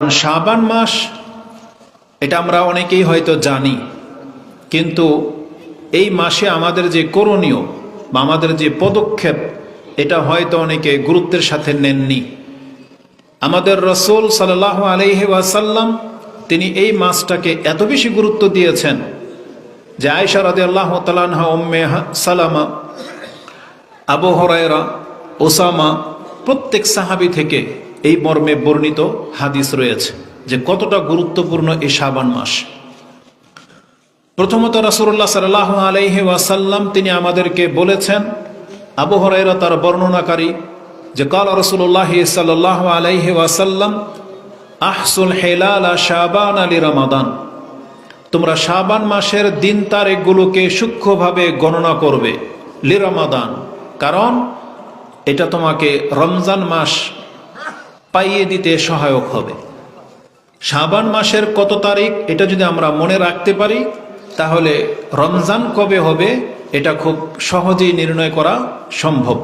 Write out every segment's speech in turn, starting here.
শাবান মাস এটা আমরা অনেকেই হয়তো জানি, কিন্তু এই মাসে আমাদের যে করণীয় বা আমাদের যে পদক্ষেপ এটা হয়তো অনেকে গুরুত্বের সাথে নেননি। আমাদের রাসূল সাল্লাল্লাহু আলাইহি ওয়াসাল্লাম তিনি এই মাসটাকে এত বেশি গুরুত্ব দিয়েছেন যে আয়েশা রাদিয়াল্লাহু তাআলা আনহা, উম্মে সালামা, আবু হুরায়রা, ওসামা প্রত্যেক সাহাবী থেকে এই মর্মে বর্ণিত হাদিস রয়েছে যে কতটা গুরুত্বপূর্ণ এই শাবান মাস। প্রথমত রাসূলুল্লাহ সাল্লাল্লাহু আলাইহি ওয়াসাল্লাম তিনি আমাদেরকে বলেছেন, আবু হুরায়রা তার বর্ণনাকারী, যে কাল রাসূলুল্লাহ সাল্লাল্লাহু আলাইহি ওয়াসাল্লাম আহসুল হিলালা শাবান আলি রমাদান, তোমরা শাবান মাসের দিন তারিখগুলোকে সূক্ষ্মভাবে গণনা করবে লি রমাদান, কারণ এটা তোমাকে রমজান মাস পাইয়ে দিতে সহায়ক হবে। শাবান মাসের কত তারিখ এটা যদি আমরা মনে রাখতে পারি তাহলে রমজান কবে হবে এটা খুব সহজেই নির্ণয় করা সম্ভব।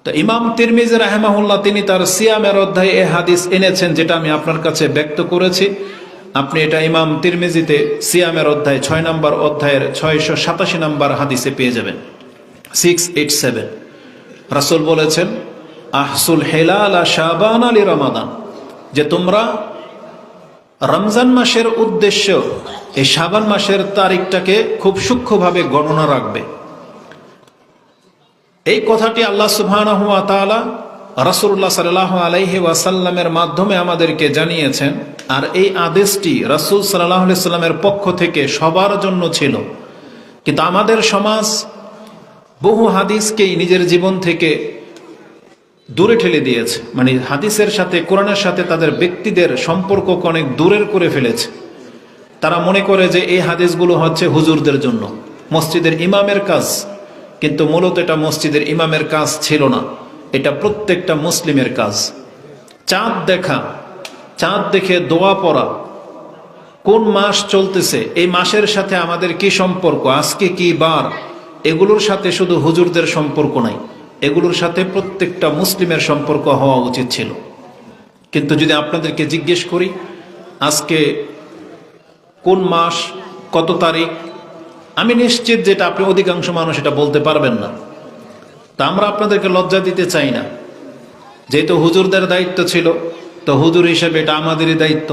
তো ইমাম তিরমিজি রাহিমাহুল্লাহ তিনি তার সিয়ামের অধ্যায়ে এ হাদিস এনেছেন, যেটা আমি আপনার কাছে ব্যক্ত করেছি। আপনি এটা ইমাম তিরমিজিতে সিয়ামের অধ্যায় 6 নম্বর অধ্যায়ের 687 নম্বর হাদিসে পেয়ে যাবেন, 687। রাসূল বলেছেন আহসুল হিলালা শাবান আলি রমাদান, যে তোমরা রমজান মাসের উদ্দেশ্য এই শাবান মাসের তারিখটাকে খুব সূক্ষ্মভাবে গণনা রাখবে। এই কথাটি আল্লাহ সুবহানাহু ওয়া তাআলা রাসূলুল্লাহ সাল্লাল্লাহু আলাইহি ওয়াসাল্লামের মাধ্যমে আমাদেরকে জানিয়েছেন, আর এই আদেশটি রাসূল সাল্লাল্লাহু আলাইহি ওয়াসাল্লামের পক্ষ থেকে সবার জন্য ছিল। কিন্তু আমাদের সমাজ বহু হাদিসকেই নিজের জীবন থেকে দূরে ঠেলে দিয়েছে, মানে হাদিসের সাথে কোরআনের সাথে তাদের ব্যক্তিদের সম্পর্ককে অনেক দূরের করে ফেলেছে। তারা মনে করে যে এই হাদিসগুলো হচ্ছে হুজুরদের জন্য, মসজিদের ইমামের কাজ, কিন্তু মূলত এটা মসজিদের ইমামের কাজ ছিল না, এটা প্রত্যেকটা মুসলিমের কাজ। চাঁদ দেখা, চাঁদ দেখে দোয়া পড়া, কোন মাস চলতেছে, এই মাসের সাথে আমাদের কি সম্পর্ক, আজকে কি বার, এগুলোর সাথে শুধু হুজুরদের সম্পর্ক নাই, এগুলোর সাথে প্রত্যেকটা মুসলিমের সম্পর্ক হওয়া উচিত ছিল। কিন্তু যদি আপনাদেরকে জিজ্ঞেস করি আজকে কোন মাস, কত তারিখ, আমি নিশ্চিত যেটা আপনি অধিকাংশ মানুষ এটা বলতে পারবেন না। তা আমরা আপনাদেরকে লজ্জা দিতে চাই না, যেহেতু হুজুরদের দায়িত্ব ছিল, তো হুজুর হিসেবে এটা আমাদেরই দায়িত্ব।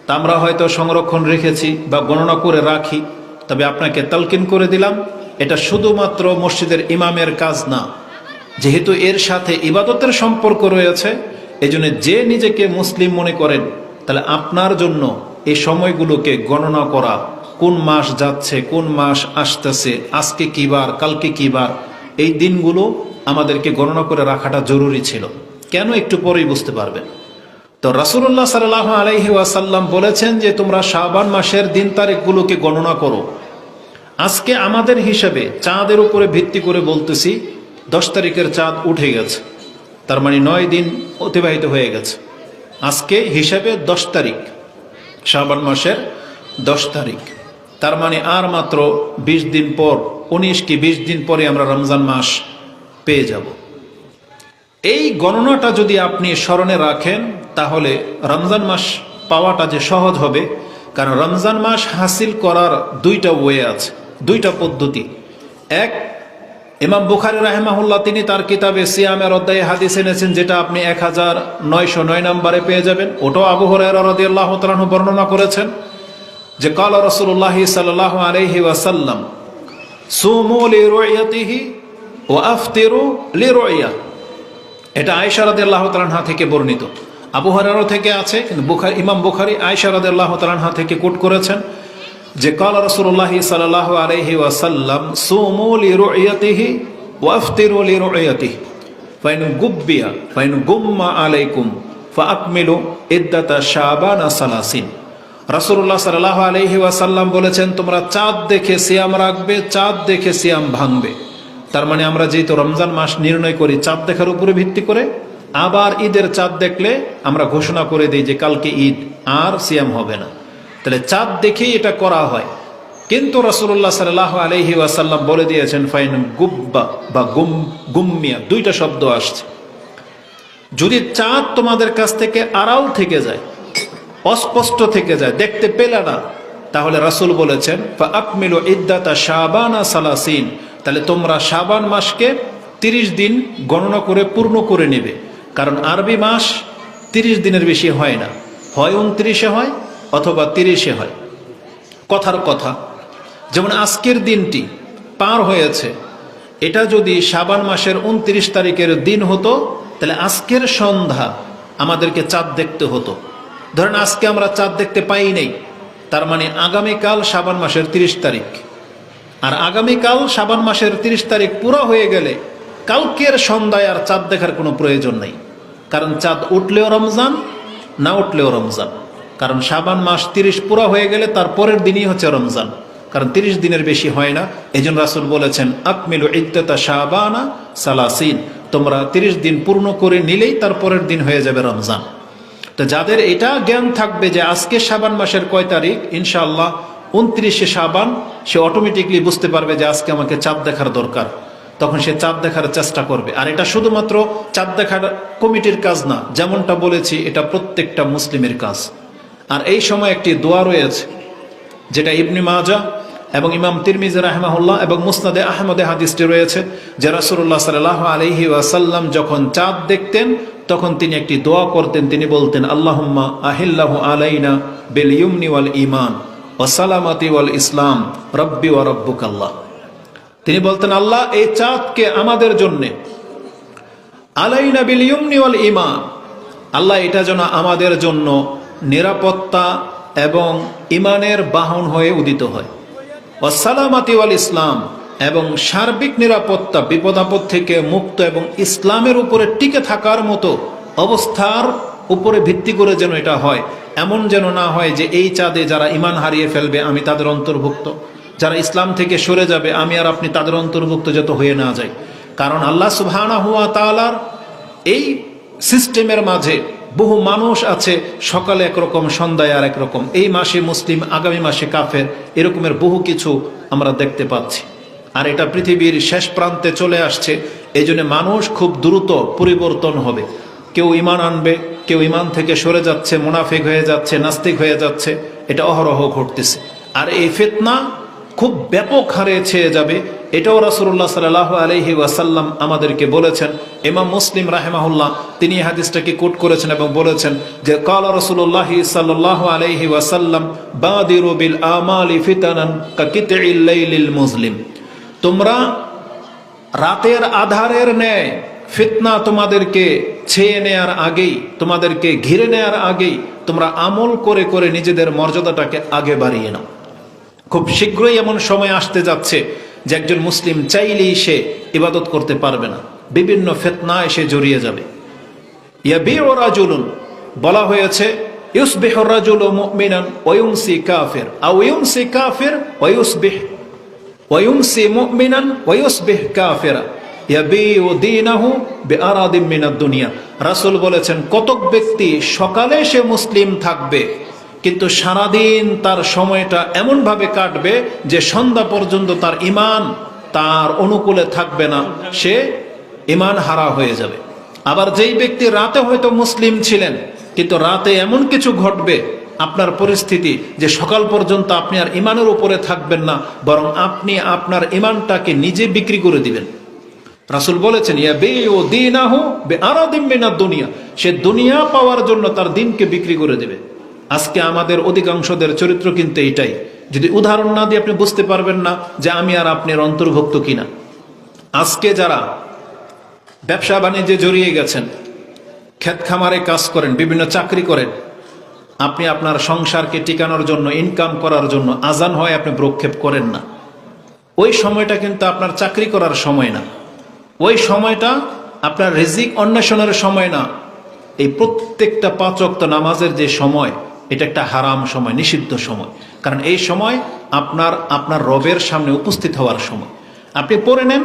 তা আমরা হয়তো সংরক্ষণ রেখেছি বা গণনা করে রাখি, তবে আপনাকে তালকিন করে দিলাম এটা শুধুমাত্র মসজিদের ইমামের কাজ না, যেহেতু এর সাথে ইবাদতের সম্পর্ক রয়েছে, এজন্য যে নিজেকে মুসলিম মনে করেন তাহলে আপনার জন্য এই সময়গুলোকে গণনা করা, কোন মাস যাচ্ছে, কোন মাস আসতেছে, আজকে কি বার, কালকে কি বার, এই দিনগুলো আমাদেরকে গণনা করে রাখাটা জরুরি ছিল। কেন একটু পরেই বুঝতে পারবেন। তো রাসূলুল্লাহ সাল্লাল্লাহু আলাইহি ওয়াসাল্লাম বলেছেন যে তোমরা শাবান মাসের দিন তারিখগুলোকে গণনা করো। আজকে আমাদের হিসাবে চাঁদের উপরে ভিত্তি করে বলতেছি 10 তারিখের চাঁদ উঠে গেছে, তার মানে 9 দিন অতিবাহিত হয়ে গেছে। আজকে হিসাবে 10 তারিখ, শাবান মাসের 10 তারিখ, তার মানে আর মাত্র 20 দিন পর, 19 কি 20 দিন পরে আমরা রমজান মাস পেয়ে যাব। এই গণনাটা যদি আপনি স্মরণে রাখেন তাহলে রমজান মাস পাওয়াটা যে সহজ হবে, কারণ রমজান মাস হাসিল করার 2টা ওয়ে আছে, 2টা পদ্ধতি। এক, ইমাম বুখারী রাহিমাহুল্লাহ তিনি তার কিতাবে সিয়ামের অধ্যায়ে হাদিস এনেছেন, যেটা আপনি 1909 নম্বরে পেয়ে যাবেন। ওটাও আবু হুরায়রা রাদিয়াল্লাহু তাআলা আনহু বর্ণনা করেছেন যে কাল রাসূলুল্লাহ সাল্লাল্লাহু আলাইহি ওয়াসাল্লাম সুমু লিরুয়াতিহি ওয়া আফতিরু লিরুয়া। এটা আয়েশা রাদিয়াল্লাহু তাআলা আনহা থেকে বর্ণিত, আবু হুরায়রা থেকে আছে, কিন্তু ইমাম বুখারী আয়েশা রাদিয়াল্লাহু তাআলা আনহা থেকে কোট করেছেন যে কাল রাসূলুল্লাহ সাল্লাল্লাহু আলাইহি ওয়াসাল্লাম সুমু লিরুয়াতিহি ওয়া আফতিরু লিরুয়াতিহি ফাইন গুম্মা আলাইকুম ফাআকমিলু ইদ্দাতা শাবান 30। রাসূলুল্লাহ সাল্লাল্লাহু আলাইহি ওয়াসাল্লাম বলেছেন তোমরা চাঁদ দেখে সিয়াম রাখবে, চাঁদ দেখে সিয়াম ভাঙবে। তার মানে আমরা যেহেতু রমজান মাস নির্ণয় করি চাঁদ দেখার উপরে ভিত্তি করে, আবার ঈদের চাঁদ দেখলে আমরা ঘোষণা করে দিই যে কালকে ঈদ, আর সিয়াম হবে না। তাহলে চাঁদ দেখেই এটা করা হয়। কিন্তু রাসূলুল্লাহ সাল্লাল্লাহু আলাইহি ওয়াসাল্লাম বলে দিয়েছেন ফাইন গুব্বা বা গুম্মিয়া, 2টা শব্দ আসছে। যদি চাঁদ তোমাদের কাছ থেকে আড়াল থেকে যায়, অস্পষ্ট থেকে যায়, দেখতে পেলে না, তাহলে রাসূল বলেছেন ফাআকমিলু ইদ্দাতা শাবানা সালাসিন, তাহলে তোমরা শাবান মাসকে 30 দিন গণনা করে পূর্ণ করে নেবে। কারণ আরবি মাস 30 দিনের বেশি হয় না, হয় 29-এ হয় অথবা 30-এ হয়। কথার কথা, যেমন আজকের দিনটি পার হয়েছে, এটা যদি শাবান মাসের 29 তারিখের দিন হতো, তাহলে আজকের সন্ধ্যা আমাদেরকে চাঁদ দেখতে হতো। ধরেন আজকে আমরা চাঁদ দেখতে পাই নাই, তার মানে আগামীকাল শাবান মাসের 30 তারিখ, আর আগামীকাল শাবান মাসের 30 তারিখ পুরো হয়ে গেলে কালকের সন্ধ্যায় আর চাঁদ দেখার কোনো প্রয়োজন নেই। কারণ চাঁদ উঠলেও রমজান, না উঠলেও রমজান। কারণ শাবান মাস 30 পুরো হয়ে গেলে তার পরের দিনই হচ্ছে রমজান, কারণ 30 দিনের বেশি হয় না। এজন্য রাসূল বলেছেন আকমিলু ইদ্দাতা শাবানা সালাসিন, তোমরা 30 দিন পূর্ণ করে নিলেই তার পরের দিন হয়ে যাবে রমজান। তো যাদের এটা জ্ঞান থাকবে যে আজকে শাবান মাসের কয় তারিখ, ইনশাআল্লাহ 29শে শাবান, সে অটোমেটিকলি বুঝতে পারবে যে আজকে আমাকে চাঁদ দেখার দরকার, তখন সে চাঁদ দেখার চেষ্টা করবে। আর এটা শুধুমাত্র চাঁদ দেখার কমিটির কাজ না, যেমনটা বলেছি এটা প্রত্যেকটা মুসলিমের কাজ। আর এই সময় একটি দোয়া রয়েছে যেটা ইবনে মাজাহ এবং ইমাম তিরমিজি রাহিমাহুল্লাহ এবং মুসনাদে আহমদে হাদিসটি রয়েছে, যে রাসূলুল্লাহ সাল্লাল্লাহু আলাইহি ওয়াসাল্লাম যখন চাঁদ দেখতেন তখন তিনি একটি দোয়া করতেন। তিনি বলতেন আল্লাহুম্মা আহিল্লাহু আলাইনা বিল ইয়ুমনি ওয়াল ঈমান ওয়া সালামাতি ওয়াল ইসলাম রব্বি ওয়া রব্বুকাল্লাহ। তিনি বলতেন আল্লাহ এই চাঁদকে আমাদের জন্য, আলাইনা বিল ইয়ুমনি ওয়াল ঈমান, আল্লাহ এটা যেন আমাদের জন্য নিরাপত্তা এবং ইমানের বাহন হয়ে উদিত হয়, ওয়া সালামাতি ওয়াল ইসলাম, এবং সার্বিক নিরাপত্তা, বিপদ আপদ থেকে মুক্ত এবং ইসলামের উপরে টিকে থাকার মতো অবস্থার উপরে ভিত্তি করে যেন এটা হয়। এমন যেন না হয় যে এই চাঁদে যারা ইমান হারিয়ে ফেলবে আমি তাদের অন্তর্ভুক্ত, যারা ইসলাম থেকে সরে যাবে আমি আর আপনি তাদের অন্তর্ভুক্ত যত হয়ে না যায়। কারণ আল্লাহ সুবহানাহু ওয়া তাআলার এই সিস্টেমের মাঝে বহু মানুষ আছে, সকালে একরকম সন্ধ্যায় আর একরকম, এই মাসে মুসলিম আগামী মাসে কাফের, এরকমের বহু কিছু আমরা দেখতে পাচ্ছি। আর এটা পৃথিবীর শেষ প্রান্তে চলে আসছে, এই জন্য মানুষ খুব দ্রুত পরিবর্তন হবে। কেউ ইমান আনবে, কেউ ইমান থেকে সরে যাচ্ছে, মুনাফিক হয়ে যাচ্ছে, নাস্তিক হয়ে যাচ্ছে, এটা অহরহ ঘটতেছে। আর এই ফিতনা খুব ব্যাপক হারে ছেয়ে যাবে, এটাও রাসূলুল্লাহ সাল্লাল্লাহু আলাইহি ওয়াসাল্লাম আমাদেরকে বলেছেন। ইমাম মুসলিম রাহিমাহুল্লাহ তিনি হাদিসটাকে কোট করেছেন এবং বলেছেন যে ক্বালা রাসূলুল্লাহ সাল্লাল্লাহু আলাইহি ওয়াসাল্লাম বাদিরু বিল আমালি ফিতানান কাকিতিল লাইলিল মুজলিম, তোমরা রাতের আধারের ন্যায় ফিতনা তোমাদেরকে ছেয়ে নেয়ার আগেই, তোমাদেরকে ঘিরে নেয়ার আগেই তোমরা আমল করে করে নিজেদের মর্যাদাটাকে আগে বাড়িয়ে নাও। খুব শীঘ্রই এমন সময় আসতে যাচ্ছে যে একজন মুসলিম চাইলেই সে ইবাদত করতে পারবে না, বিভিন্ন ফিতনা এসে জড়িয়ে যাবে। ইয়াবিউ রাজুলুন, বলা হয়েছে ইউসবিহু রাজুলু মুমিনান ওয়া ইউমসি কাফির, আও ইউমসি কাফির ওয়া ইউসবিহ ওয়া ইউমসি মুমিনান ওয়া ইউসবিহ কাফিরা ইয়াবিউ দীনাহু বিআরাদিম মিনাদ দুনিয়া। রাসূল বলেছেন কতক ব্যক্তি সকালে সে মুসলিম থাকবে কিন্তু সারাদিন তার সময়টা এমনভাবে কাটবে যে সন্ধ্যা পর্যন্ত তার ইমান তার অনুকূলে থাকবে না, সে ইমান হারা হয়ে যাবে। আবার যেই ব্যক্তি রাতে হয়তো মুসলিম ছিলেন কিন্তু রাতে এমন কিছু ঘটবে আপনার পরিস্থিতি যে সকাল পর্যন্ত আপনি আর ইমানের উপরে থাকবেন না, বরং আপনি আপনার ইমানটাকে নিজে বিক্রি করে দিবেন। রাসূল বলেছেন ইয়াবিউ দীনাহু বিআরাদিম মিনাদ দুনিয়া, সে দুনিয়া পাওয়ার জন্য তার দিনকে বিক্রি করে দেবে। আজকে আমাদের অধিকাংশদের চরিত্র কিন্তু এটাই। যদি উদাহরণ না দিয়ে আপনি বুঝতে পারবেন না যে আমি আর আপনার অন্তর্ভুক্ত কিনা। আজকে যারা ব্যবসা বাণিজ্যে জড়িয়ে গেছেন, ক্ষেত খামারে কাজ করেন, বিভিন্ন চাকরি করেন, আপনি আপনার সংসারকে টিকানোর জন্য, ইনকাম করার জন্য আজান হয় আপনি ভ্রুক্ষেপ করেন না। ওই সময়টা কিন্তু আপনার চাকরি করার সময় না, ওই সময়টা আপনার রিজিক অন্বেষণের সময় না। এই প্রত্যেকটা 5 ওয়াক্ত নামাজের যে সময়, এটা একটা হারাম সময়, নিষিদ্ধ সময়। কারণ এই সময় আপনার রবের সামনে উপস্থিত হওয়ার সময়। আপনি পড়ে নেন,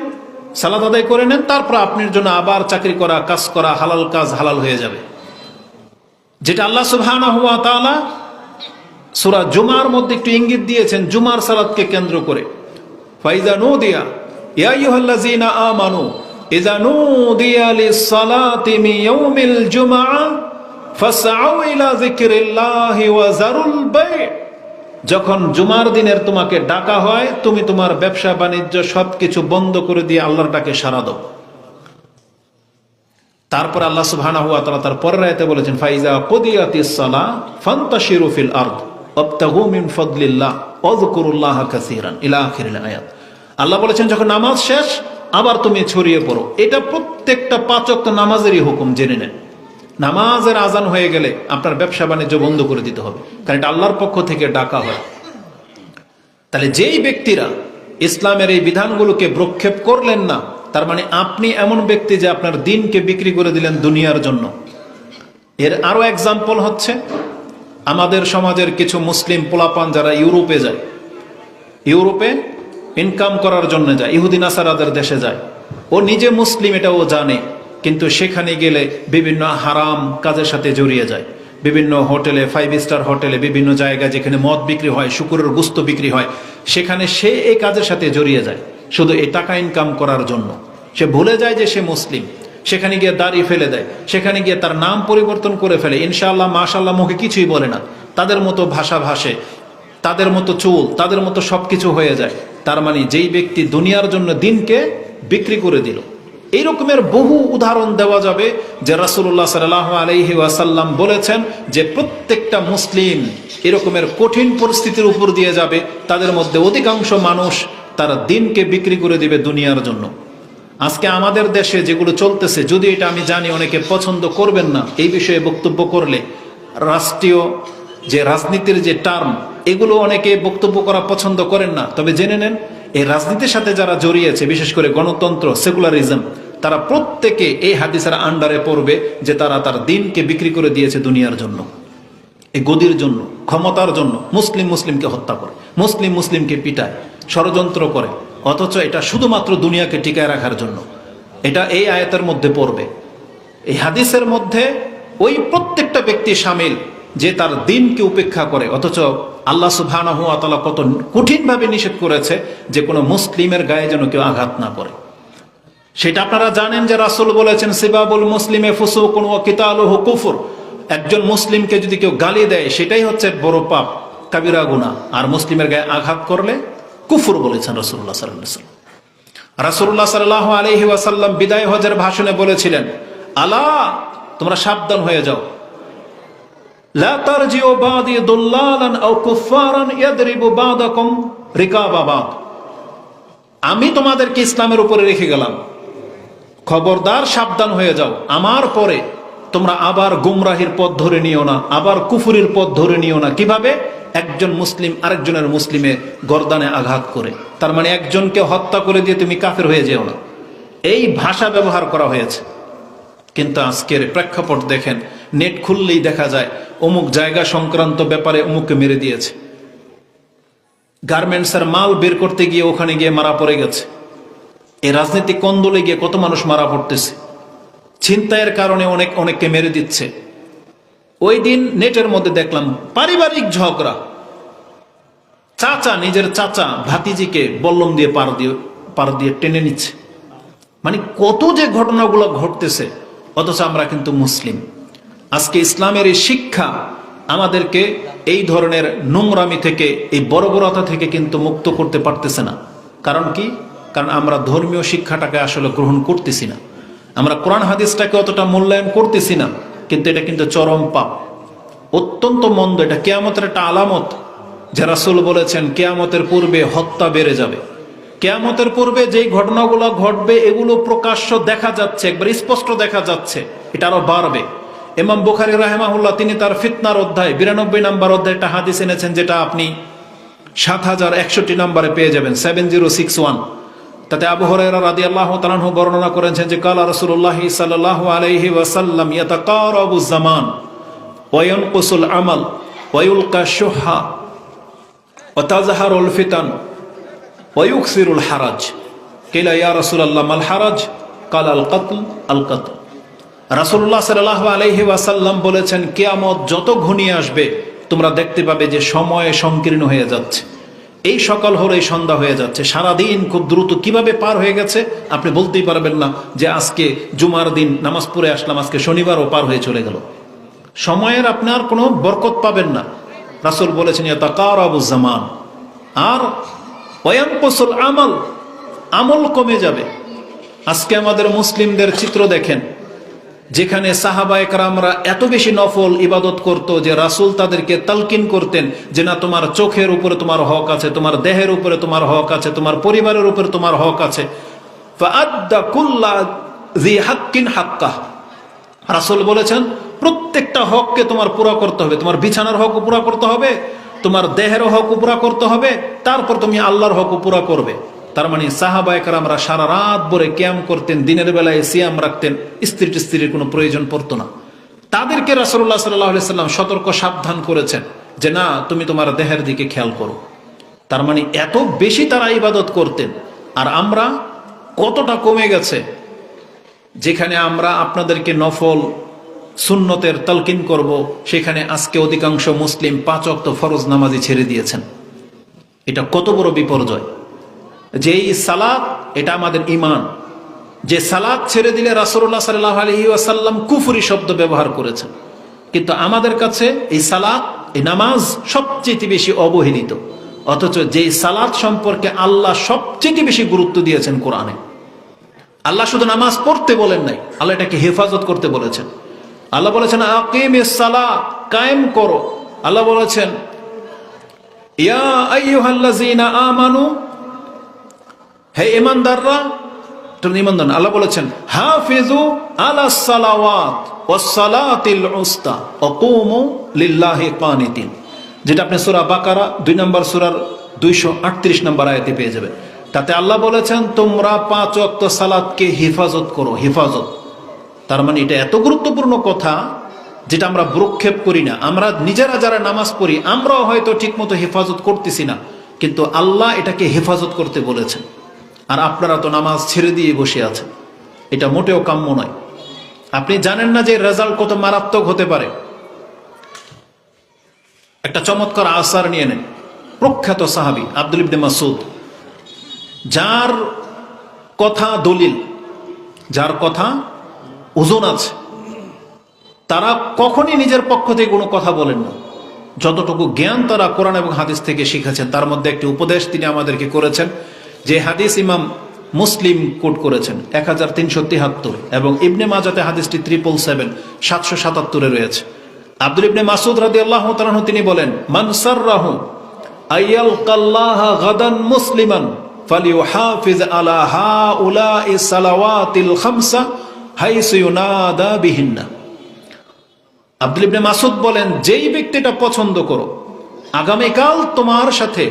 সালাত আদায় করে নেন, তারপর আপনার জন্য আবার চাকরি করা, কাজ করা, হালাল কাজ হালাল হয়ে যাবে। যেটা আল্লাহ সুবহানাহু ওয়া তাআলা সূরা জুমার মধ্যে একটু ইঙ্গিত দিয়েছেন জুমার সালাতকে কেন্দ্র করে। ফাইজা নুদিয়া ইয়া আইয়ুহাল্লাযীনা আমানু ইযা নুদিয়া লিস-সালাতি মিন ইয়াউমিল জুমআ ফাসআউ ইলা যিকরিল্লাহি ওয়া যারুল বাই'। যখন জুমার দিনের তোমাকে ডাকা হয়, তুমি তোমার ব্যবসা বাণিজ্য সবকিছু বন্ধ করে দিয়ে আল্লাহর ডাকে সাড়া দাও। তারপর আল্লাহ সুবহানাহু ওয়া তাআলা তার পরের আয়াতে বলেছেন, ফাইজা কুদিয়াতিস সালাহ ফান্তাশিরু ফিল আরদ ওয়াবতাগু মিন ফাদলিল্লাহ ওয়াযকুরুল্লাহা কাসীরান ইলা আখিরিল আয়াত। আল্লাহ বলেছেন যখন নামাজ শেষ আবার তুমি ছড়িয়ে পড়ো। এটা প্রত্যেকটা 5 ওয়াক্ত নামাজেরই হুকুম, জেনে নেন। নামাজের আজান হয়ে গেলে আপনার ব্যবসা বাণিজ্য বন্ধ করে দিতে হবে, কারণ এটা আল্লাহর পক্ষ থেকে ডাকা হয়। তাহলে যেই ব্যক্তিরা ইসলামের এই বিধানগুলোকে ভ্রুক্ষেপ করলেন না, তার মানে আপনি এমন ব্যক্তি যে আপনার দিনকে বিক্রি করে দিলেন দুনিয়ার জন্য। এর আরো এক্সাম্পল হচ্ছে আমাদের সমাজের কিছু মুসলিম পোলাপান যারা ইউরোপে যায়, ইউরোপে ইনকাম করার জন্য যায়, ইহুদি নাসারাদের দেশে যায়। ও নিজে মুসলিম এটা ও জানে, কিন্তু সেখানে গেলে বিভিন্ন হারাম কাজের সাথে জড়িয়ে যায়। বিভিন্ন হোটেলে, 5 স্টার হোটেলে, বিভিন্ন জায়গায় যেখানে মদ বিক্রি হয়, শুকুরের গোশত বিক্রি হয়, সেখানে সে এই কাজের সাথে জড়িয়ে যায় শুধু এই টাকা ইনকাম করার জন্য। সে ভুলে যায় যে সে মুসলিম। সেখানে গিয়ে দাড়ি ফেলে দেয়, সেখানে গিয়ে তার নাম পরিবর্তন করে ফেলে, ইনশাআল্লাহ মাশাআল্লাহ মুখে কিছুই বলে না, তাদের মতো ভাষা ভাষে, তাদের মতো চুল, তাদের মতো সবকিছু হয়ে যায়। তার মানে যেই ব্যক্তি দুনিয়ার জন্য দিনকে বিক্রি করে দিল। এই রকমের বহু উদাহরণ দেওয়া যাবে যে রাসূলুল্লাহ সাল্লাল্লাহু আলাইহি ওয়াসাল্লাম বলেছেন যে প্রত্যেকটা মুসলিম এরকমের কঠিন পরিস্থিতির উপর দিয়ে যাবে। তাদের মধ্যে অধিকাংশ মানুষ তারা দিনকে বিক্রি করে দিবে দুনিয়ার জন্য। আজকে আমাদের দেশে যেগুলো চলতেছে, যদি এটা আমি জানি অনেকে পছন্দ করবেন না এই বিষয়ে বক্তব্য করলে, রাষ্ট্রীয় যে রাজনীতির যে টার্ম, এগুলো অনেকে বক্তব্য করা পছন্দ করেন না। তবে জেনে নেন, এই রাজনীতির সাথে যারা জড়িয়েছে, বিশেষ করে গণতন্ত্র, সেকুলারিজম, তারা প্রত্যেকে এই হাদিসের আন্ডারে পড়বে যে তারা তার দিনকে বিক্রি করে দিয়েছে দুনিয়ার জন্য, এই গদির জন্য, ক্ষমতার জন্য। মুসলিমকে হত্যা করে, মুসলিমকে পিটায়, ষড়যন্ত্র করে, অথচ এটা শুধুমাত্র দুনিয়াকে টিকায় রাখার জন্য। এটা এই আয়াতের মধ্যে পড়বে। এই হাদিসের মধ্যে ওই প্রত্যেকটা ব্যক্তি শামিল যে তার দিনকে উপেক্ষা করে, অথচ আল্লাহ সুবহানাহু ওয়া তাআলা কত কঠিনভাবে নিষেধ করেছে যে কোনো মুসলিমের গায়ে যেন কেউ আঘাত না করে। সেটা আপনারা জানেন যে রাসূল বলেছেন, সিবাবুল মুসলিমে ফুসুকুন ওয়া কিতালুহু কুফর। একজন মুসলিমকে যদি কেউ গালি দেয় সেটাই হচ্ছে বড় পাপ, কাবিরা গুনাহ। আর মুসলিমের গায়ে আঘাত করলে কুফর বলেছেন রাসূলুল্লাহ সাল্লাল্লাহু আলাইহি ওয়াসাল্লাম। রাসূলুল্লাহ সাল্লাল্লাহু আলাইহি ওয়াসাল্লাম বিদায় হজের ভাষণে বলেছিলেন, আলা, তোমরা সাবধান হয়ে যাও, লা তারজিউ বাদি দুল্লালান আও কুফারান ইয়াদরিবু বাদাকুম রিকাবা বাদ। আমি তোমাদেরকে ইসলামের উপরে রেখে গেলাম, খবরদার সাবধান হয়ে যাও, আমার পরে তোমরা আবার গুমরাহির পথ ধরে নিও না, আবার কুফুরির পথ ধরে নিও না। কিভাবে? একজন মুসলিম আরেকজনের মুসলিমের গর্দানে আঘাত করে। তার মানে একজনকে হত্যা করে দিয়ে তুমি কাফের হয়ে যেও না, এই ভাষা ব্যবহার করা হয়েছে। কিন্তু আজকের প্রেক্ষাপট দেখেন, নেট খুললেই দেখা যায় অমুক জায়গা সংক্রান্ত ব্যাপারে অমুককে মেরে দিয়েছে, গার্মেন্টসের মাল বের করতে গিয়ে ওখানে গিয়ে মারা পড়ে গেছে। এই রাজনৈতিক কন্দলে গিয়ে কত মানুষ মারা পড়তেছে, ছিনতাইয়ের কারণে অনেককে মেরে দিচ্ছে। ওই দিন নেটের মধ্যে দেখলাম পারিবারিক ঝগড়া, নিজের চাচা ভাতিজিকে বল্লম দিয়ে পার দিয়ে টেনে নিচ্ছে। মানে কত যে ঘটনাগুলো ঘটতেছে, অথচ আমরা কিন্তু মুসলিম। আজকে ইসলামের এই শিক্ষা আমাদেরকে এই ধরনের নোংরামি থেকে, এই বর্বরতা থেকে কিন্তু মুক্ত করতে পারতেছে না। কারণ কি? কারণ আমরা ধর্মীয় শিক্ষাটাকে আসলে গ্রহণ করতেছি না, আমরা কোরআন হাদিসটাকে অতটা মূল্যায়ন করতেছি না। কিন্তু এটা কিন্তু চরম পাপ, অত্যন্ত মন্দ। এটা কিয়ামতের একটা আলামত, যে রাসূল বলেছেন কিয়ামতের পূর্বে হত্যা বেড়ে যাবে। কিয়ামতের পূর্বে যেই ঘটনাগুলো ঘটবে এগুলো প্রকাশ্য দেখা যাচ্ছে, একবার স্পষ্ট দেখা যাচ্ছে, এটা আরো বাড়বে। ইমাম বুখারী রাহিমাহুল্লাহ তিনি তার ফিতনার অধ্যায় 92 নম্বর অধ্যায় একটা হাদিস এনেছেন, যেটা আপনি 7161 নম্বরে পেয়ে যাবেন, 7061। তাতে আবু হুরায়রা রাদিয়াল্লাহু তাআলা আনহু বর্ণনা করেছেন যে কালা রাসূলুল্লাহ সাল্লাল্লাহু আলাইহি ওয়াসাল্লাম ইয়াতাকারাবুজ জামান ওয়া ইয়ানকুসুল আমাল ওয়া ইউলকা শুহা ওয়া তাজহারুল ফিতান ওয়া ইউকসিরুল হারাজ। কিলা ইয়া রাসূলুল্লাহ মাল হারাজ? কালা আল কতল। রাসূলুল্লাহ সাল্লাল্লাহু আলাইহি ওয়াসাল্লাম বলেছেন, কিয়ামত যত ঘনিয়ে আসবে তোমরা দেখতে পাবে যে সময় সংকীর্ণ হয়ে যাচ্ছে। এই সকাল হলো এই সন্ধ্যা হয়ে যাচ্ছে, সারাদিন খুব দ্রুত কিভাবে পার হয়ে গেছে আপনি বলতেই পারবেন না যে আজকে জুমার দিন নামাজ পড়ে আসলাম, আজকে শনিবারও পার হয়ে চলে গেল। সময়ের আপনার কোনো বরকত পাবেন না। রাসূল বলেছেন ইয়াতাকারাবুজ জামান, আর ওয়ায়ানকুসুল আমাল, আমল কমে যাবে। আজকে আমাদের মুসলিমদের চিত্র দেখেন, যেখানে সাহাবায়ে কেরামরা এত বেশি নফল ইবাদত করত যে রাসূল তাদেরকে তালকিন করতেন যে না, তোমার চোখের উপরে তোমার হক আছে, তোমার দেহের উপরে তোমার হক আছে, তোমার পরিবারের উপরে তোমার হক আছে। ফাআদ্দা কুল্লা যি হাক্কিন হাক্কাহ, রাসূল বলেছেন প্রত্যেকটা হককে তোমার পুরা করতে হবে। তোমার বিছানার হকও পুরা করতে হবে, তোমার দেহের হকও পুরা করতে হবে, তারপর তুমি আল্লাহর হকও পুরা করবে। তার মানে সাহাবায়ে কেরামরা সারা রাত ভরে কিয়াম করতেন, দিনের বেলায় সিয়াম রাখতেন, স্ত্রীর কোনো প্রয়োজন পড়তো না। তাদেরকে রাসূলুল্লাহ সাল্লাল্লাহু আলাইহি সাল্লাম সতর্ক সাবধান করেছেন যে না, তুমি তোমার দেহের দিকে খেয়াল করো। তার মানে এত বেশি তারা ইবাদত করতেন। আর আমরা কতটা কমে গেছে, যেখানে আমরা আপনাদেরকে নফল সুন্নতের তালকিন করব, সেখানে আজকে অধিকাংশ মুসলিম 5 ওয়াক্ত ফরজ নামাজি ছেড়ে দিয়েছেন। এটা কত বড় বিপর্যয়। যেই সালাত, এটা আমাদের ঈমান, যে সালাত ছেড়ে দিলে রাসূলুল্লাহ সাল্লাল্লাহু আলাইহি ওয়াসাল্লাম কুফরি শব্দ ব্যবহার করেছেন। কিন্তু আমাদের কাছে এই সালাত, এই নামাজ সবচেয়ে বেশি অবহেলিত। অথচ যেই সালাত সম্পর্কে আল্লাহ সবচেয়ে বেশি গুরুত্ব দিয়েছেন কোরআনে। আল্লাহ শুধু নামাজ পড়তে বলেন নাই, আল্লাহ এটাকে হেফাজত করতে বলেছেন। আল্লাহ বলেছেন আকিমিস সালাহ, কায়েম করো। আল্লাহ বলেছেন ইয়া আইয়ুহাল্লাযীনা আমানু, হে ঈমানদাররা, তোমরা ঈমানদার। আল্লাহ বলেছেন হাফিজু আলাস সালাওয়াত ওয়াস সালাতিল উস্তা ওয়া কুমু লিল্লাহি কানিতিন, যেটা আপনি সূরা বাকারা 2 নম্বর সূরার 238 নম্বর আয়াতে পেয়ে যাবেন। তাতে আল্লাহ বলেছেন তোমরা 5 ওয়াক্ত সালাতকে হেফাজত করো। হেফাজত, তার মানে এটা এত গুরুত্বপূর্ণ কথা যেটা আমরা ভ্রুক্ষেপ করি না। আমরা নিজেরা যারা নামাজ পড়ি, আমরাও হয়তো ঠিকমতো হেফাজত করতেছি না, কিন্তু আল্লাহ এটাকে হেফাজত করতে বলেছেন। আর আপনারা তো নামাজ ছেড়ে দিয়ে বসে আছেন। এটা মোটেও কাম্য নয়। আপনি জানেন না যে রেজাল্ট কত মারাত্মক হতে পারে। একটা চমৎকার আসার নিয়ে নেন। প্রখ্যাত সাহাবী আব্দুল ইবনে মাসউদ, যার কথা দলিল, যার কথা ওজন আছে, তারা কখনই নিজের পক্ষ থেকে কোনো কথা বলেন না। যতটুকু জ্ঞান তারা কোরআন এবং হাদিস থেকে শিখেছেন, তার মধ্যে একটি উপদেশ তিনি আমাদেরকে করেছেন, যে হাদিস ইমাম মুসলিম কোট করেছেন 1373, এবং ইবনে মাজাতে হাদিসটি 777 রয়েছে। আব্দুল ইবনে মাসউদ রাদিয়াল্লাহু তাআলা আনহু তিনি বলেন মান সাররাহু আইয়ালকাল্লাহা গাদান মুসলিমান ফালিউহাফিজ আলা হাউলাই সালাওয়াতিল খামসা হাইসু ইউনাদা বিহিন্না। আব্দুল ইবনে মাসউদ বলেন, যেই ব্যক্তিটা পছন্দ করো আগামীকাল তোমার সাথে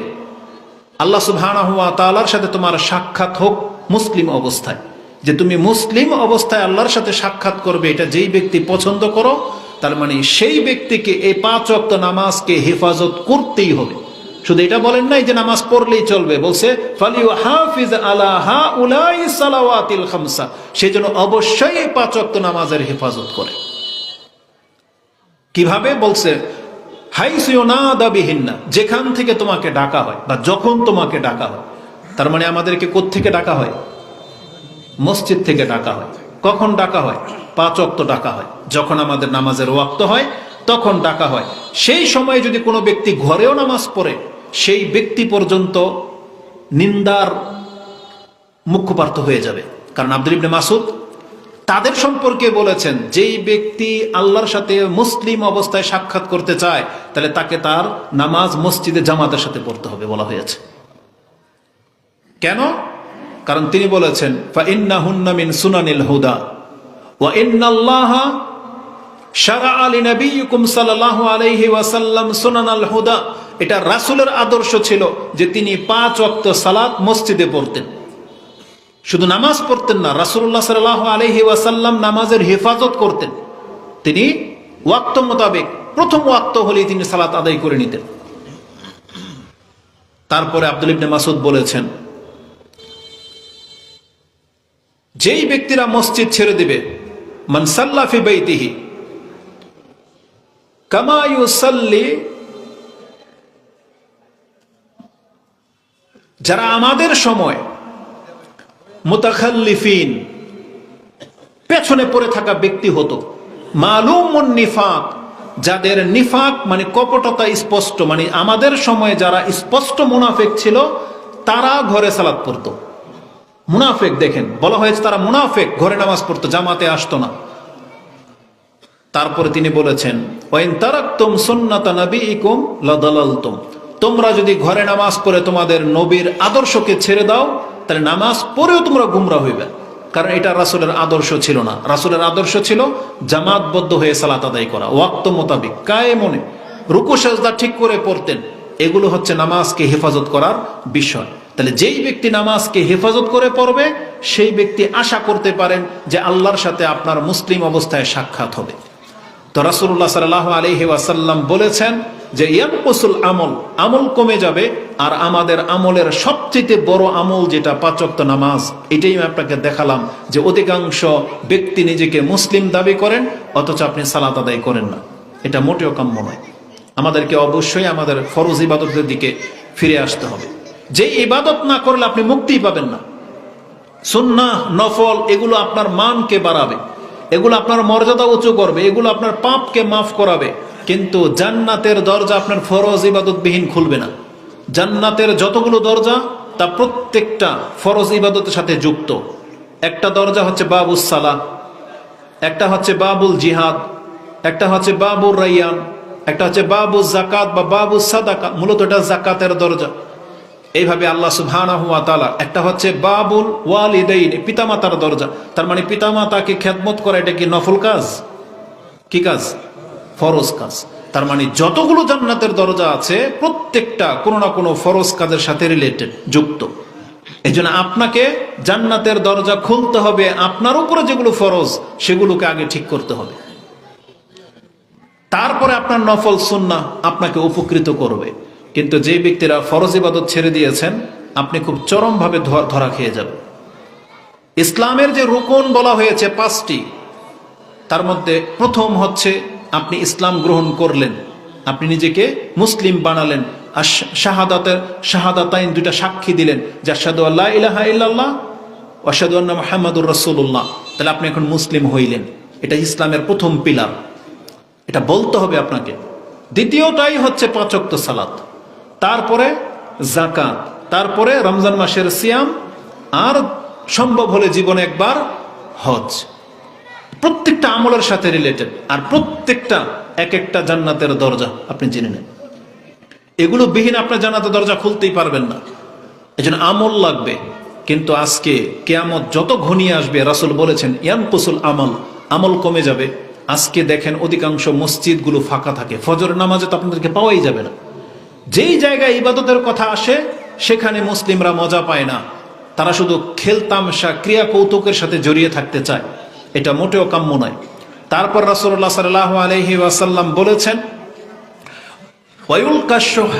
আল্লাহ সুবহানাহু ওয়া তাআলার সাথে তোমার সাক্ষাৎ হোক মুসলিম অবস্থায়, যে তুমি মুসলিম অবস্থায় আল্লাহর সাথে সাক্ষাৎ করবে, এটা যেই ব্যক্তি পছন্দ করো, তার মানে সেই ব্যক্তিকে এই 5 ওয়াক্ত নামাজকে হেফাজত করতেই হবে। শুধু এটা বলেন নাই যে নামাজ পড়লেই চলবে, বলছে ফালিউহাফিজ আলা হাউলাই সালাওয়াতিল খামসা, সেজন্য অবশ্যই এই 5 ওয়াক্ত নামাজের হেফাজত করে। কিভাবে বলছে হাইসু ইউনাদা বিহিন্না, যেখান থেকে তোমাকে ডাকা হয় বা যখন তোমাকে ডাকা হয়। তার মানে আমাদেরকে কোত্থেকে ডাকা হয়? মসজিদ থেকে ডাকা হয়। কখন ডাকা হয়? 5 ওয়াক্ত ডাকা হয়। যখন আমাদের নামাজের ওয়াক্ত হয় তখন ডাকা হয়। সেই সময় যদি কোনো ব্যক্তি ঘরেও নামাজ পড়ে, সেই ব্যক্তি পর্যন্ত নিন্দার মুখপাত্র হয়ে যাবে। কারণ আব্দুল ইবনে মাসউদ তাদের সম্পর্কে বলেছেন, যেই ব্যক্তি আল্লাহর সাথে মুসলিম অবস্থায় সাক্ষাৎ করতে চায়, তাহলে তাকে তার নামাজ মসজিদে জামাতের সাথে পড়তে হবে বলা হয়েছে। কেন? কারণ তিনি বলেছেন ফাইন্নাহুন্না মিন সুনানিল হুদা ওয়া ইন্নাল্লাহা শারা'a লিনাবিয়্যিকুম সাল্লাল্লাহু আলাইহি ওয়াসাল্লাম সুনানাল হুদা। এটা রাসূলের আদর্শ ছিল যে তিনি 5 ওয়াক্ত সালাত মসজিদে পড়তেন। শুধু নামাজ পড়তেন না, রাসূলুল্লাহ সাল্লাল্লাহু আলাইহি ওয়াসাল্লাম নামাজের হেফাজত করতেন। তিনি ওয়াক্ত মোতাবেক প্রথম ওয়াক্ত হলেই তিনি সালাত আদায় করে নিতেন। তারপরে আব্দুল ইবনে মাসউদ বলেছেন, যেই ব্যক্তিরা মসজিদ ছেড়ে দিবে, মান সাল্লা ফি বাইতিহি কামা ইউসাল্লি, যারা আমাদের সময় মুতাখাল্লিফিন, পেছনে পড়ে থাকা ব্যক্তি হতো, মালুমুন নিফাক, যাদের নিফাক মানে কপটতা স্পষ্ট, মানে আমাদের সময়ে যারা স্পষ্ট মুনাফিক ছিল তারা ঘরে সালাত পড়তো। মুনাফিক দেখেন, বলা হয়েছে তারা মুনাফিক, ঘরে নামাজ পড়তো, জামাতে আসতো না। তারপরে তিনি বলেছেন, ওয়াইন তারাকতুম সুন্নাতা নাবিইকুম লাদালালতুম, তোমরা যদি ঘরে নামাজ পড়ে তোমাদের নবীর আদর্শকে ছেড়ে দাও তাহলে নামাজ পড়েও তোমরা গুমরা হইবে। কারণ এটা রাসূলের আদর্শ ছিল না। রাসূলের আদর্শ ছিল জামাতবদ্ধ হয়ে সালাত আদায় করা, ওয়াক্ত মোতাবিক, কায়েমনে, রুকু সেজদা ঠিক করে পড়তেন। এগুলো হচ্ছে নামাজকে হেফাজত করার বিষয়। তাহলে যেই ব্যক্তি নামাজকে হেফাজত করে পড়বে সেই ব্যক্তি আশা করতে পারেন যে আল্লাহর সাথে আপনার মুসলিম অবস্থায় সাক্ষাৎ হবে। তো রাসূলুল্লাহ সাল্লাল্লাহু আলাইহি ওয়াসাল্লাম বলেছেন যে ইয়ানকুসুল আমল, আমল কমে যাবে। আর আমাদের আমলের সবচেয়ে বড় আমল যেটা 5 ওয়াক্ত নামাজ, এটাই আমি আপনাকে দেখালাম যে অধিকাংশ ব্যক্তি নিজেকে মুসলিম দাবি করেন অথচ আপনি সালাত আদায় করেন না। এটা মোটেও কাম্য নয়। আমাদেরকে অবশ্যই আমাদের ফরজ ইবাদতের দিকে ফিরে আসতে হবে। যে ইবাদত না করলে আপনি মুক্তিই পাবেন না। সুন্নাহ, নফল, এগুলো আপনার মানকে বাড়াবে, এগুলো আপনার মর্যাদা উঁচু করবে, এগুলো আপনার পাপকে মাফ করাবে। কিন্তু জান্নাতের দরজা আপনার ফরজ ইবাদতবিহীন খুলবে না। জান্নাতের যতগুলো দরজা তা প্রত্যেকটা ফরজ ইবাদতের সাথে যুক্ত। একটা দরজা হচ্ছে বাবুস সালাহ, একটা হচ্ছে বাবুল জিহাদ, একটা হচ্ছে বাবুর রাইয়ান, একটা হচ্ছে বাবুল জাকাত বা বাবুস সাদাকা, মূলত এটা জাকাতের দরজা। এইভাবে আল্লাহ সুবহানাহু ওয়া তাআলা, একটা হচ্ছে বাবুল ওয়ালিদাইন, পিতামাতার দরজা। তার মানে পিতামাতাকে খেদমত করা এটা কি নফল কাজ? কি কাজ? ফরজ কাজ। তার মানে যতগুলো জান্নাতের দরজা আছে প্রত্যেকটা কোনো না কোনো ফরজ কাজের সাথে রিলেটেড, যুক্ত। এই জন্য আপনাকে জান্নাতের দরজা খুলতে হবে, আপনার উপরে যেগুলো ফরজ সেগুলোকে আগে ঠিক করতে হবে। তারপরে আপনার নফল সুন্নাহ আপনাকে উপকৃত করবে। কিন্তু যে ব্যক্তিরা ফরজ ইবাদত ছেড়ে দিয়েছেন আপনি খুব চরমভাবে ধরা খেয়ে যাবেন। ইসলামের যে রুকন বলা হয়েছে 5টি, তার মধ্যে প্রথম হচ্ছে আপনি ইসলাম গ্রহণ করলেন, আপনি নিজেকে মুসলিম বানালেন, আর শাহাদাতাইন, 2টা সাক্ষী দিলেন যে আশহাদু আল্লা ইলাহা ইল্লাল্লাহ ওয়া আশহাদু আন্না মুহাম্মাদুর রাসূলুল্লাহ। তাহলে আপনি এখন মুসলিম হইলেন। এটা ইসলামের প্রথম পিলার, এটা বলতে হবে আপনাকে। দ্বিতীয়টাই হচ্ছে 5 ওয়াক্ত সালাত, তারপরে যাকাত, তারপরে রমজান মাসের সিয়াম, আর সম্ভব হলে জীবনে একবার হজ। প্রত্যেকটা আমলের সাথে রিলেটেড, আর প্রত্যেকটা এক একটা জান্নাতের দরজা আপনি জেনে নেন। এগুলো বিহীন আপনার জান্নাতের দরজা খুলতেই পারবেন না। এজন্য আমল লাগবে। কিন্তু আজকে কিয়ামত যত ঘনিয়ে আসবে, রাসূল বলেছেন ইয়ানকুসুল আমল, আমল কমে যাবে। আজকে দেখেন অধিকাংশ মসজিদগুলো ফাঁকা থাকে, ফজর নামাজে তো আপনাদেরকে পাওয়াই যাবে না। যেই জায়গায় ইবাদতের কথা আসে সেখানে মুসলিমরা মজা পায় না, তারা শুধু খেলতামশা, ক্রিয়া কৌতুকের সাথে জড়িয়ে থাকতে চায়। এটা মোটেও কাম্য নয়। তারপর রাসূলুল্লাহ সাল্লাল্লাহু আলাইহি ওয়াসাল্লাম বলেছেন ওয়ায়ুলকাশ শুহ,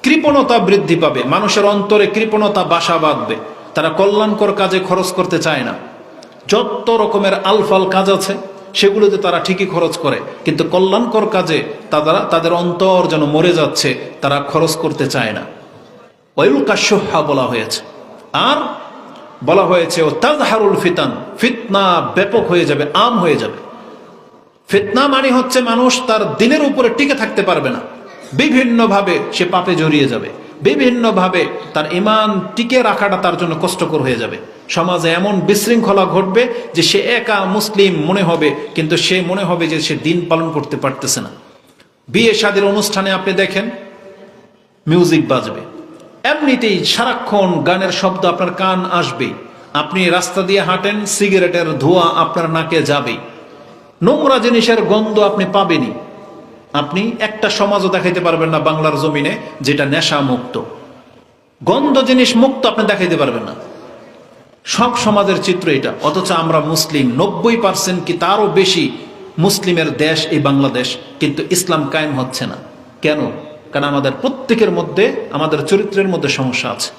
কৃপণতা বৃদ্ধি পাবে, মানুষের অন্তরে কৃপণতা বাসা বাঁধবে। তারা কল্যাণকর কাজে খরচ করতে চায় না। যত রকমের আলফাল কাজ আছে সেগুলোতে তারা ঠিকই খরচ করে, কিন্তু কল্যাণকর কাজে তাদের অন্তর যেন মরে যাচ্ছে, তারা খরচ করতে চায় না। ওয়ায়ুলকাশ শুহ বলা হয়েছে। আর বলা হয়েছে ও তাজহারুল ফিতান, ফিতনা ব্যাপক হয়ে যাবে, আম হয়ে যাবে। ফিতনা মানে হচ্ছে মানুষ তার দিনের উপরে টিকে থাকতে পারবে না, বিভিন্নভাবে সে পাপে জড়িয়ে যাবে, বিভিন্নভাবে তার ঈমান টিকে রাখাটা তার জন্য কষ্টকর হয়ে যাবে। সমাজে এমন বিশৃঙ্খলা ঘটবে যে সে একা মুসলিম মনে হবে, কিন্তু সে মনে হবে যে সে দিন পালন করতে পারতেছে না। বিয়ে শাদীর অনুষ্ঠানে আপনি দেখেন মিউজিক বাজবে, এমনিতেই সারাক্ষণ গানের শব্দ আপনার কান আসবে। আপনি রাস্তা দিয়ে হাঁটেন, সিগারেটের ধোঁয়া আপনার নাকে যাবে, নোংরা জিনিসের গন্ধ আপনি পাবেনই। আপনি একটা সমাজও দেখাইতে পারবেন না বাংলার জমিনে যেটা নেশা মুক্ত, গন্ধ জিনিস মুক্ত আপনি দেখাইতে পারবেন না। সব সমাজের চিত্র এটা। অথচ আমরা মুসলিম 90% কি তারও বেশি মুসলিমের দেশ এই বাংলাদেশ, কিন্তু ইসলাম কায়েম হচ্ছে না। কেন? কারণ আমাদের প্রত্যেকের মধ্যে, আমাদের চরিত্রের মধ্যে সমস্যা আছে,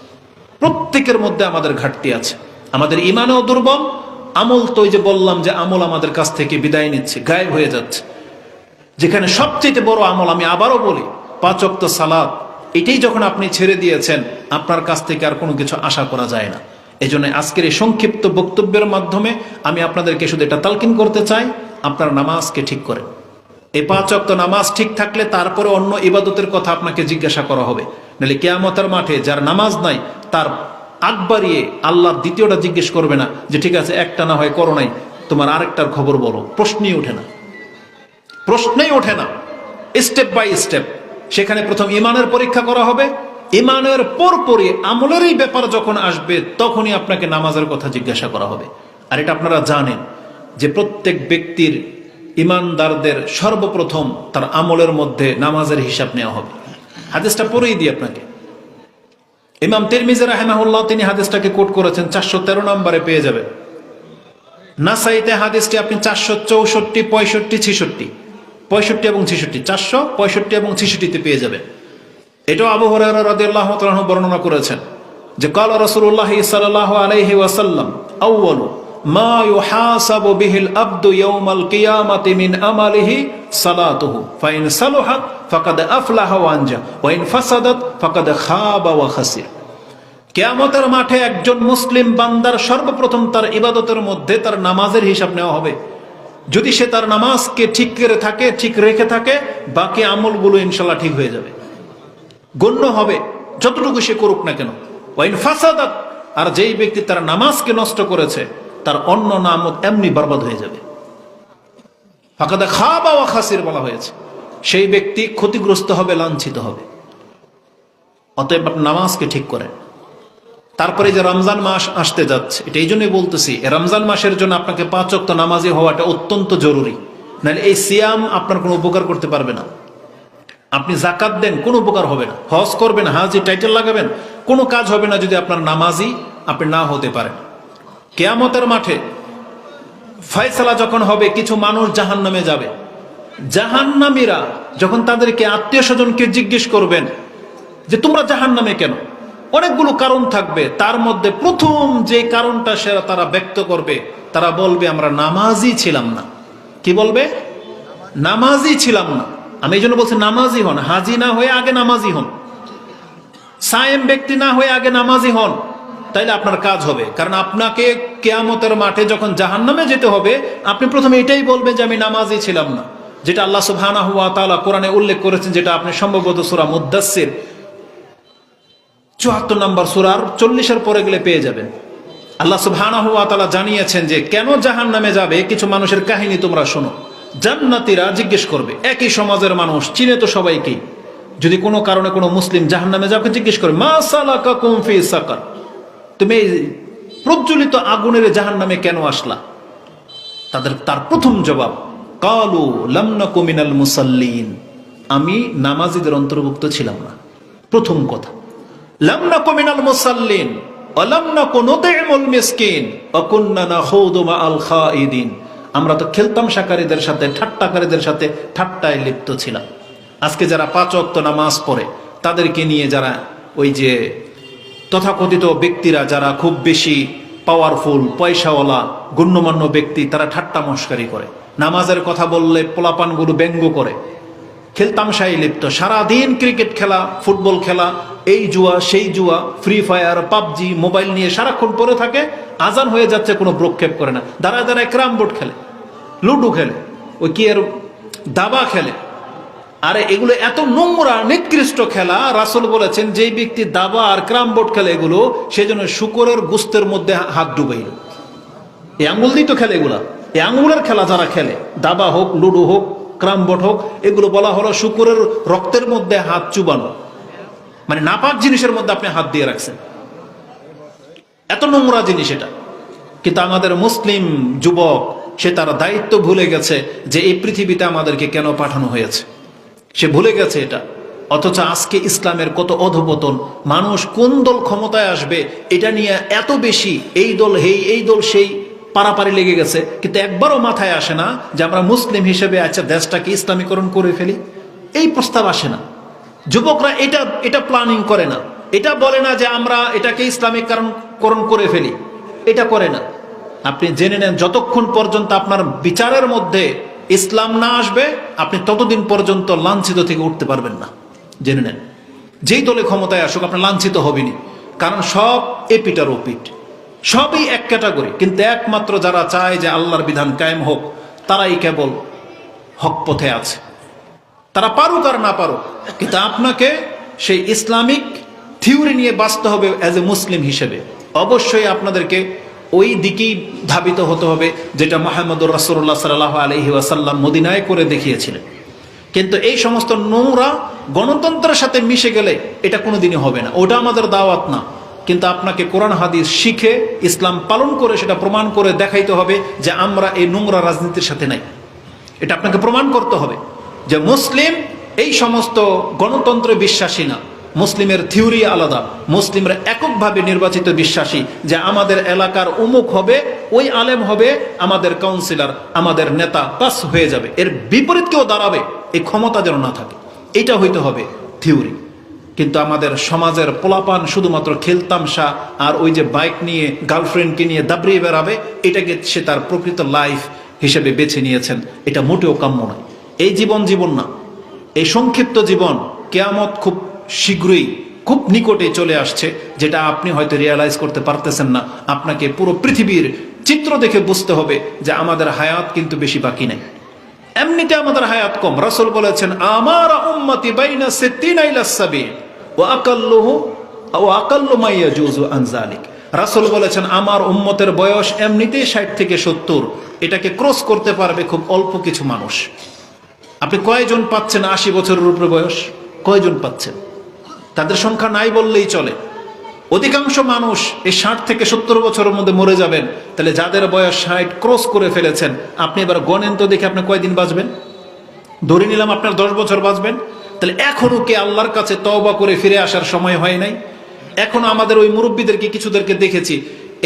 প্রত্যেকের মধ্যে আমাদের ঘাটতি আছে। আমাদের ঈমানও দুর্বল, আমল তো ওই যে বললাম যে আমল আমাদের কাছ থেকে বিদায় নিচ্ছে, গায়েব হয়ে যাচ্ছে। যেখানে সবচেয়ে বড় আমল, আমি আবারও বলি, 5 ওয়াক্ত সালাত, এটাই যখন আপনি ছেড়ে দিয়েছেন আপনার কাছ থেকে আর কোনো কিছু আশা করা যায় না। এই জন্য আজকের এই সংক্ষিপ্ত বক্তব্যের মাধ্যমে আমি আপনাদেরকে শুধু এটা তালকিন করতে চাই, আপনার নামাজকে ঠিক করেন। এই 5 ওয়াক্ত নামাজ ঠিক থাকলে তারপরে অন্য ইবাদতের কথা আপনাকে জিজ্ঞাসা করা হবে। নাহলে কিয়ামতের মাঠে যার নামাজ নাই তার আগ বাড়িয়ে আল্লাহর দ্বিতীয়টা জিজ্ঞেস করবে না যে ঠিক আছে একটা না হয় করো নাই, তোমার আরেকটার খবর বলো। প্রশ্নই ওঠে না, প্রশ্নই ওঠে না। স্টেপ বাই স্টেপ সেখানে প্রথম ইমানের পরীক্ষা করা হবে। ইমানের পরপরই আমলেরই ব্যাপার যখন আসবে তখনই আপনাকে নামাজের কথা জিজ্ঞাসা করা হবে। আর এটা আপনারা জানেন যে প্রত্যেক ব্যক্তির, ইমানদারদের সর্বপ্রথম তার আমলের মধ্যে নামাজের হিসাব নেওয়া হবে। হাদিসটা পড়েই দিই আপনাকে। ইমাম তিরমিজি রাহিমাহুল্লাহ তিনি হাদিসটাকে কোট করেছেন, 413 নম্বরে পেয়ে যাবেন। নাসাইতে হাদিসটি আপনি 464, 65, 66, 65 এবং 66, 465 এবং 66তে পেয়ে যাবেন। এটাও আবু হুরায়রা রাদিয়াল্লাহু তাআলা আনহু বর্ণনা করেছেন যে ক্বালা রাসূলুল্লাহ সাল্লাল্লাহু আলাইহি ওয়াসাল্লাম আউয়ালু মা ইউহাসাবু বিহিল আবদু ইয়াউমাল কিয়ামাতি মিন আমালিহি সালাতুহু ফাইন সালাহাত ফাকাদ আফলাহা ওয়া আনজা ওয়া ইন ফাসাদাত ফাকাদ খাবা ওয়া খাসির। কিয়ামতের মাঠে একজন মুসলিম বান্দার সর্বপ্রথম তার ইবাদতের মধ্যে তার নামাজের হিসাব নেওয়া হবে। যদি সে তার নামাজকে ঠিক করে থাকে, ঠিক রেখে থাকে, বাকি আমলগুলো ইনশাআল্লাহ ঠিক হয়ে যাবে, গণ্য হবে যতটুকু সে করুক না কেন। ওয়া ইন ফাসাদাত, আর যেই ব্যক্তি তার নামাজকে নষ্ট করেছে তার অন্য নামত এমনি বরবাদ হয়ে যাবে। ফাকাদ খাবা ওয়া খাসির বলা হয়েছে, সেই ব্যক্তি ক্ষতিগ্রস্ত হবে, লাঞ্ছিত হবে। অতএব আপনি নামাজকে ঠিক করেন। তারপরে যে রমজান মাস আসতে যাচ্ছে, এটা এই জন্যই বলতেছি, রমজান মাসের জন্য আপনাকে 5 ওয়াক্ত নামাজি হওয়াটা অত্যন্ত জরুরি। নাহলে এই সিয়াম আপনার কোনো উপকার করতে পারবে না। আপনি যাকাত দেন, কোনো উপকার হবে না। হজ করবেন, হাজি টাইটেল লাগাবেন, কোনো কাজ হবে না যদি আপনার নামাজি আপনি না হতে পারেন। কিয়ামতের মাঠে ফয়সালা যখন হবে, কিছু মানুষ জাহান্নামে যাবে। জাহান্নামীরা যখন তাদেরকে আত্মীয় স্বজনকে জিজ্ঞেস করবেন যে তোমরা জাহান্নামে কেন, অনেকগুলো কারণ থাকবে। তার মধ্যে প্রথম যে কারণটা সেটা তারা ব্যক্ত করবে, তারা বলবে আমরা নামাজি ছিলাম না। কি বলবে? নামাজি ছিলাম না। আমি এই জন্য বলছি নামাজি হন, হাজি না হয়ে আগে নামাজি হন, সায়েম ব্যক্তি না হয়ে আগে নামাজি হন, তাইলে আপনার কাজ হবে। কারণ আপনাকে কিয়ামতের মাঠে যখন জাহান্নামে যেতে হবে, আপনি প্রথমে এটাই বলবেন যে আমি নামাজি ছিলাম না, যেটা আল্লাহ সুবহানাহু ওয়া তাআলা কোরআনে উল্লেখ করেছেন, যেটা আপনি সম্ভবত সূরা মুদ্দাসসির 74 নম্বর সূরার 40-এর পরে গেলে পেয়ে যাবেন। আল্লাহ সুবহানাহু ওয়া তাআলা জানিয়েছেন যে কেন জাহান্নামে যাবে কিছু মানুষের কাহিনী তোমরা শোনো। জান্নাতীরা জিজ্ঞেস করবে, একই সমাজের মানুষ, চিনে তো সবাইকেই, যদি কোনো কারণে কোনো মুসলিম জাহান্নামে যাবে জিজ্ঞেস করে মা সালাকাকুম ফি সাকার, তুমি এই প্রজ্বলিত আগুনের জাহান্নামে কেন আসলা? তার প্রথম জবাব কালু লাম নাকু মিনাল মুসাল্লিন, আমি নামাজীদের অন্তর্ভুক্ত ছিলাম না। প্রথম কথা, লাম নাকু মিনাল মুসাল্লিন ওয়া লাম নাকু নুতিমুল মিসকিন ওয়া কুননা নাখুদু মাআল খাইদিন, আমরা তো খেলতাম শাকারীদের সাথে, ঠাট্টাকারীদের সাথে ঠাট্টায় লিপ্ত ছিলাম। আজকে যারা 5 ওয়াক্ত নামাজ পড়ে তাদেরকে নিয়ে যারা ওই যে তথাকথিত ব্যক্তিরা যারা খুব বেশি পাওয়ারফুল, পয়সাওয়ালা, গণ্যমান্য ব্যক্তি, তারা ঠাট্টা মস্কারি করে, নামাজের কথা বললে পোলাপানগুলো ব্যঙ্গ করে, খেলতামশাই লিপ্ত, সারাদিন ক্রিকেট খেলা, ফুটবল খেলা, এই জুয়া সেই জুয়া, ফ্রি ফায়ার, পাবজি, মোবাইল নিয়ে সারাক্ষণ পড়ে থাকে। আজান হয়ে যাচ্ছে, কোনো প্রক্ষেপ করে না, দাঁড়ায় দাঁড়ায় ক্যারাম বোর্ড খেলে, লুডো খেলে, ওই কি এর দাবা খেলে। আরে এগুলো এত নোংরা নিকৃষ্ট খেলা, রাসূল বলেছেন যেই ব্যক্তি দাবা আর ক্যারাম বোর্ড খেলে এগুলো, সেজন্য শুকরের গোস্তের মধ্যে হাত ডুবাইল। এই আঙ্গুল দিয়ে তো খেলে এগুলা, এই আঙ্গুলের খেলা যারা খেলে, দাবা হোক, লুডো হোক, ক্যারাম বোর্ড হোক, এগুলো বলা হলো শুকরের রক্তের মধ্যে হাত চুবানো, মানে নাপাক জিনিসের মধ্যে আপনি হাত দিয়ে রাখছেন, এত নোংরা জিনিস এটা। কিন্তু আমাদের মুসলিম যুবক সে তার দায়িত্ব ভুলে গেছে যে এই পৃথিবীতে আমাদেরকে কেন পাঠানো হয়েছে, সে ভুলে গেছে এটা। অথচ আজকে ইসলামের কত অধপতন, মানুষ কোন দল ক্ষমতায় আসবে এটা নিয়ে এত বেশি, এই দল এই দল সেই পারাপারি লেগে গেছে, কিন্তু একবারও মাথায় আসে না যে আমরা মুসলিম হিসেবে আচ্ছা দেশটাকে ইসলামীকরণ করে ফেলি, এই প্রস্তাব আসে না। যুবকরা এটা প্ল্যানিং করে না, এটা বলে না যে আমরা এটাকে ইসলামীকরণ করে ফেলি, এটা করে না। আপনি জেনে নেন যতক্ষণ পর্যন্ত আপনার বিচারের মধ্যে ইসলাম না আসবে আপনি ততদিন পর্যন্ত লাঞ্ছিত থেকে উঠতে পারবেন না। জেনে নেন যেই দলে ক্ষমতায় আসুক আপনি লাঞ্ছিত হবেনি, কারণ সব এপিটার ওপিট, সবই এক ক্যাটাগরি। কিন্তু একমাত্র যারা চায় যে আল্লাহর বিধান কায়েম হোক তারাই কেবল হক পথে আছে, তারা পারুক আর না পারুক, কিন্তু আপনাকে সেই ইসলামিক থিওরি নিয়ে বাঁচতে হবে অ্যাজ এ মুসলিম হিসেবে। অবশ্যই আপনাদেরকে ওই দিকেই ধাবিত হতে হবে যেটা মুহাম্মদুর রাসূলুল্লাহ সাল্লাল্লাহু আলাইহি ওয়াসাল্লাম মদিনায় করে দেখিয়েছিলেন। কিন্তু এই সমস্ত নোংরা গণতন্ত্রের সাথে মিশে গেলে এটা কোনোদিনই হবে না, ওটা আমাদের দাওয়াত না। কিন্তু আপনাকে কোরআন হাদিস শিখে ইসলাম পালন করে সেটা প্রমাণ করে দেখাইতে হবে যে আমরা এই নোংরা রাজনীতির সাথে নাই। এটা আপনাকে প্রমাণ করতে হবে যে মুসলিম এই সমস্ত গণতন্ত্রে বিশ্বাসী না, মুসলিমের থিওরি আলাদা, মুসলিমরা এককভাবে নির্বাচিত বিশ্বাসী যে আমাদের এলাকার উমুক হবে, ওই আলেম হবে আমাদের কাউন্সিলর, আমাদের নেতা, পাস হয়ে যাবে। এর বিপরীত কেউ দাঁড়াবে এই ক্ষমতা যেন না থাকে, এটা হইতে হবে থিওরি। কিন্তু আমাদের সমাজের পোলাপান শুধুমাত্র খেলতামশা আর ওই যে বাইক নিয়ে গার্লফ্রেন্ডকে নিয়ে দাবড়িয়ে বেড়াবে, এটাকে সে তার প্রকৃত লাইফ হিসেবে বেছে নিয়েছেন। এটা মোটেও কাম্য নয়। এই জীবন জীবন না, এই সংক্ষিপ্ত জীবন, কিয়ামত খুব শীঘ্রই খুব নিকটে চলে আসছে, যেটা আপনি হয়তো রিয়ালাইজ করতে পারতেছেন না। আপনাকে পুরো পৃথিবীর চিত্র দেখে বুঝতে হবে যে আমাদের হায়াত কিন্তু বেশি বাকি নাই। এমনিতে আমাদের হায়াত কম। রাসূল বলেছেন আমার উম্মতি বাইনা 60 ইলা 70 ওয়া আকাল্লুহু ওয়া আকাল্লু মা ইয়াজুজু আন যালিক। রাসূল বলেছেন আমার উম্মতের বয়স এমনিতেই 60 থেকে 70, এটাকে ক্রস করতে পারবে খুব অল্প কিছু মানুষ। আপনি কয়জন পাচ্ছেন 80 বছরের উপরে বয়স? কয়জন পাচ্ছেন? তাদের সংখ্যা নাই বললেই চলে। অধিকাংশ মানুষ এই 60 থেকে 70 বছরের মধ্যে মরে যাবেন। তাহলে যাদের বয়স 60 ক্রস করে ফেলেছেন, আপনি এবার গণেন তো দেখে আপনি কয়দিন বাঁচবেন। ধরে নিলাম আপনার 10 বছর বাঁচবেন, তাহলে এখনো কি আল্লাহর কাছে তওবা করে ফিরে আসার সময় হয় নাই? এখনো আমাদের ওই মুরব্বীদেরকে কিছুদেরকে দেখেছি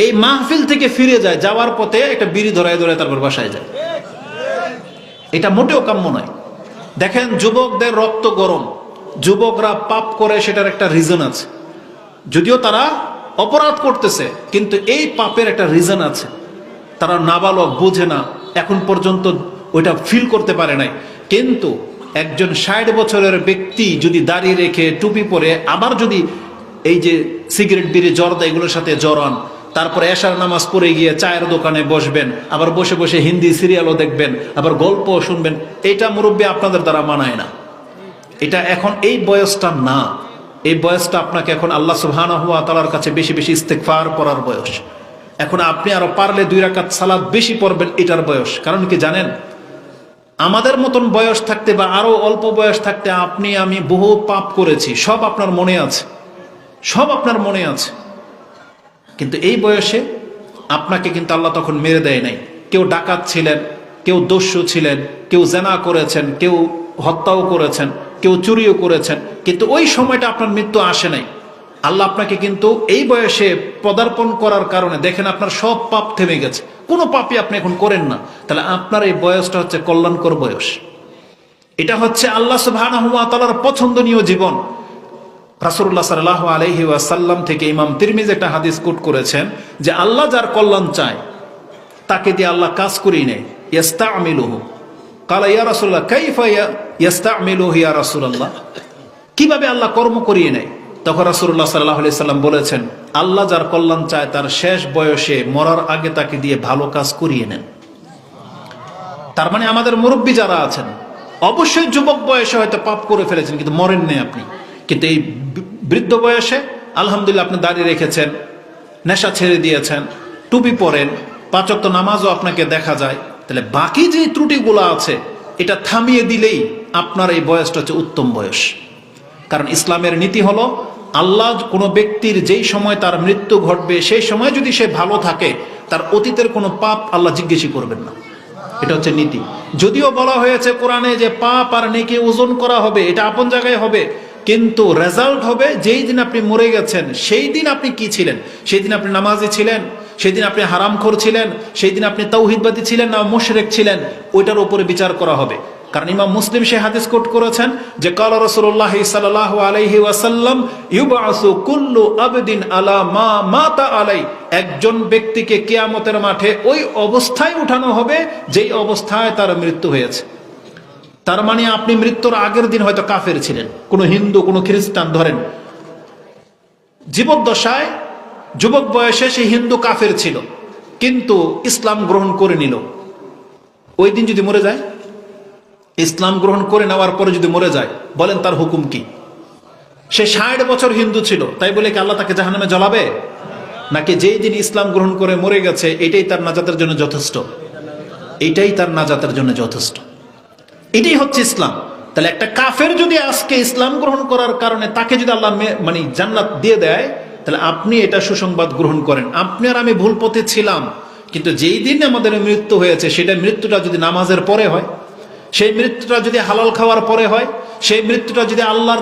এই মাহফিল থেকে ফিরে যায়, যাওয়ার পথে একটা বিড়ি ধরায় ধরে তারপর বাসায় যায়। এটা মোটেও কাম্য নয়। দেখেন যুবকদের রক্ত গরম, যুবকরা পাপ করে সেটার একটা রিজন আছে। যদিও তারা অপরাধ করতেছে, কিন্তু এই পাপের একটা রিজন আছে। তারা নাবালক, বোঝে না, এখন পর্যন্ত ওইটা ফিল করতে পারে নাই। কিন্তু একজন 60 বছরের ব্যক্তি যদি দাড়ি রেখে টুপি পরে আবার যদি এই যে সিগারেট, বিড়ি, জর্দা এগুলোর সাথে জড়ান, তারপরে এশার নামাজ পড়ে গিয়ে চায়ের দোকানে বসবেন, আবার বসে বসে হিন্দি সিরিয়ালও দেখবেন, আবার গল্পও শুনবেন, এটা মুরব্বী আপনাদের দ্বারা মানায় না। এটা এখন এই বয়সটা না। এই বয়সটা আপনাকে এখন আল্লাহ সুবহানাহু ওয়া তাআলার কাছে বেশি বেশি ইস্তেগফার করার বয়স। এখন আপনি আরো পারলে 2 রাকাত সালাত বেশি পড়বেন, এটার বয়স। কারণ কি জানেন, আমাদের মতন বয়স থাকতে বা আরো অল্প বয়স থাকতে আপনি আমি বহু পাপ করেছি, সব আপনার মনে আছে, সব আপনার মনে আছে। কিন্তু এই বয়সে আপনাকে কিন্তু আল্লাহ তখন মেরে দেয় নাই। কেউ ডাকাত ছিলেন, কেউ দস্যু ছিলেন, কেউ জেনা করেছেন, কেউ হত্যাও করেছেন, কেউ চুরিও করেছেন, কিন্তু ওই সময়টা আপনার মৃত্যু আসে নাই। আল্লাহ আপনাকে কিন্তু এই বয়সে পদার্পণ করার কারণে দেখেন আপনার সব পাপ থেমে গেছে, কোনো পাপই আপনি এখন করেন না। তাহলে আপনার এই বয়সটা হচ্ছে কল্যাণকর বয়স। এটা হচ্ছে আল্লাহ সুবহানাহু ওয়া তাআলার পছন্দনীয় জীবন। রাসূলুল্লাহ সাল্লাল্লাহু আলাইহি ওয়াসাল্লাম থেকে ইমাম তিরমিজি একটা হাদিস কোট করেছেন যে আল্লাহ যার কল্যাণ চায় তাকে দিয়ে আল্লাহ কাজ করিয়ে নেয়। ইস্তামিলুহু কালা ইয়া রাসূলুল্লাহ কাইফা ইস্তামিলুহু ইয়া রাসূলুল্লাহ, কিভাবে আল্লাহ কর্ম করিয়ে নেয়? তখন রাসূলুল্লাহ সাল্লাল্লাহু আলাইহি সাল্লাম বলেছেন আল্লাহ যার কল্যাণ চায় তার শেষ বয়সে মরার আগে তাকে দিয়ে ভালো কাজ করিয়ে নেন। তার মানে আমাদের মুরব্বী যারা আছেন অবশ্যই যুবক বয়সে হয়তো পাপ করে ফেলেছেন কিন্তু মরেন নেই আপনি, কিন্তু এই বৃদ্ধ বয়সে আলহামদুলিল্লাহ আপনি দাড়ি রেখেছেন, নেশা ছেড়ে দিয়েছেন, টুপি পরেন, 5 ওয়াক্ত নামাজও আপনাকে দেখা যায়। তাহলে বাকি যে ত্রুটিগুলো আছে এটা থামিয়ে দিলেই আপনার এই বয়সটা হচ্ছে উত্তম বয়স। কারণ ইসলামের নীতি হলো আল্লাহ কোনো ব্যক্তির যেই সময় তার মৃত্যু ঘটবে সেই সময় যদি সে ভালো থাকে তার অতীতের কোনো পাপ আল্লাহ জিজ্ঞেসই করবেন না। এটা হচ্ছে নীতি। যদিও বলা হয়েছে কোরআনে যে পাপ আর নেকি ওজন করা হবে, এটা আপন জায়গায় হবে, কিন্তু রেজাল্ট হবে যেই দিন আপনি মরে গেছেন সেই দিন আপনি কি ছিলেন, সেই দিন আপনি নামাজি ছিলেন, সেই দিন আপনি হারামখোর ছিলেন, সেই দিন আপনি তাওহীদবাদী ছিলেন না মুশরিক ছিলেন, ওইটার উপরে বিচার করা হবে। কারণ ইমাম মুসলিম সেই হাদিস কোট করেছেন যে কালা রাসূলুল্লাহ সাল্লাল্লাহু আলাইহি ওয়াসাল্লাম ইউবআসু কুল্লু আবদিন আলা মা মাতা আলাই, একজন ব্যক্তিকে কিয়ামতের মাঠে ওই অবস্থায় উঠানো হবে যেই অবস্থায় তার মৃত্যু হয়েছে। তার মানে আপনি মৃত্যুর আগের দিন হয়তো কাফের ছিলেন, কোনো হিন্দু, কোনো খ্রিস্টান ধরেন, জীবদ্দশায় যুবক বয়সে সেই হিন্দু কাফের ছিল কিন্তু ইসলাম গ্রহণ করে নিল, ওই দিন যদি মরে যায় ইসলাম গ্রহণ করে নেওয়ার পরে যদি মরে যায়, বলেন তার হুকুম কি? সে 60 বছর হিন্দু ছিল, তাই বলে কি আল্লাহ তাকে জাহান্নামে জ্বালাবে? নাকি যেই দিন ইসলাম গ্রহণ করে মরে গেছে এটাই তার নাজাতের জন্য যথেষ্ট? এটাই তার নাজাতের জন্য যথেষ্ট। এটাই হচ্ছে ইসলাম। তাহলে একটা কাফের যদি আজকে ইসলাম গ্রহণ করার কারণে তাকে যদি আল্লাহ মানে জান্নাত দিয়ে দেয়, তাহলে আপনি এটা সুসংবাদ গ্রহণ করেন, আপনি আর আমি ভুল পথে ছিলাম। কিন্তু যেই দিন আমাদের মৃত্যু হয়েছে, সেটা মৃত্যুটা যদি নামাজের পরে হয়, সেই মৃত্যুটা যদি হালাল খাওয়ার পরে হয়, সেই মৃত্যুটা যদি আল্লাহর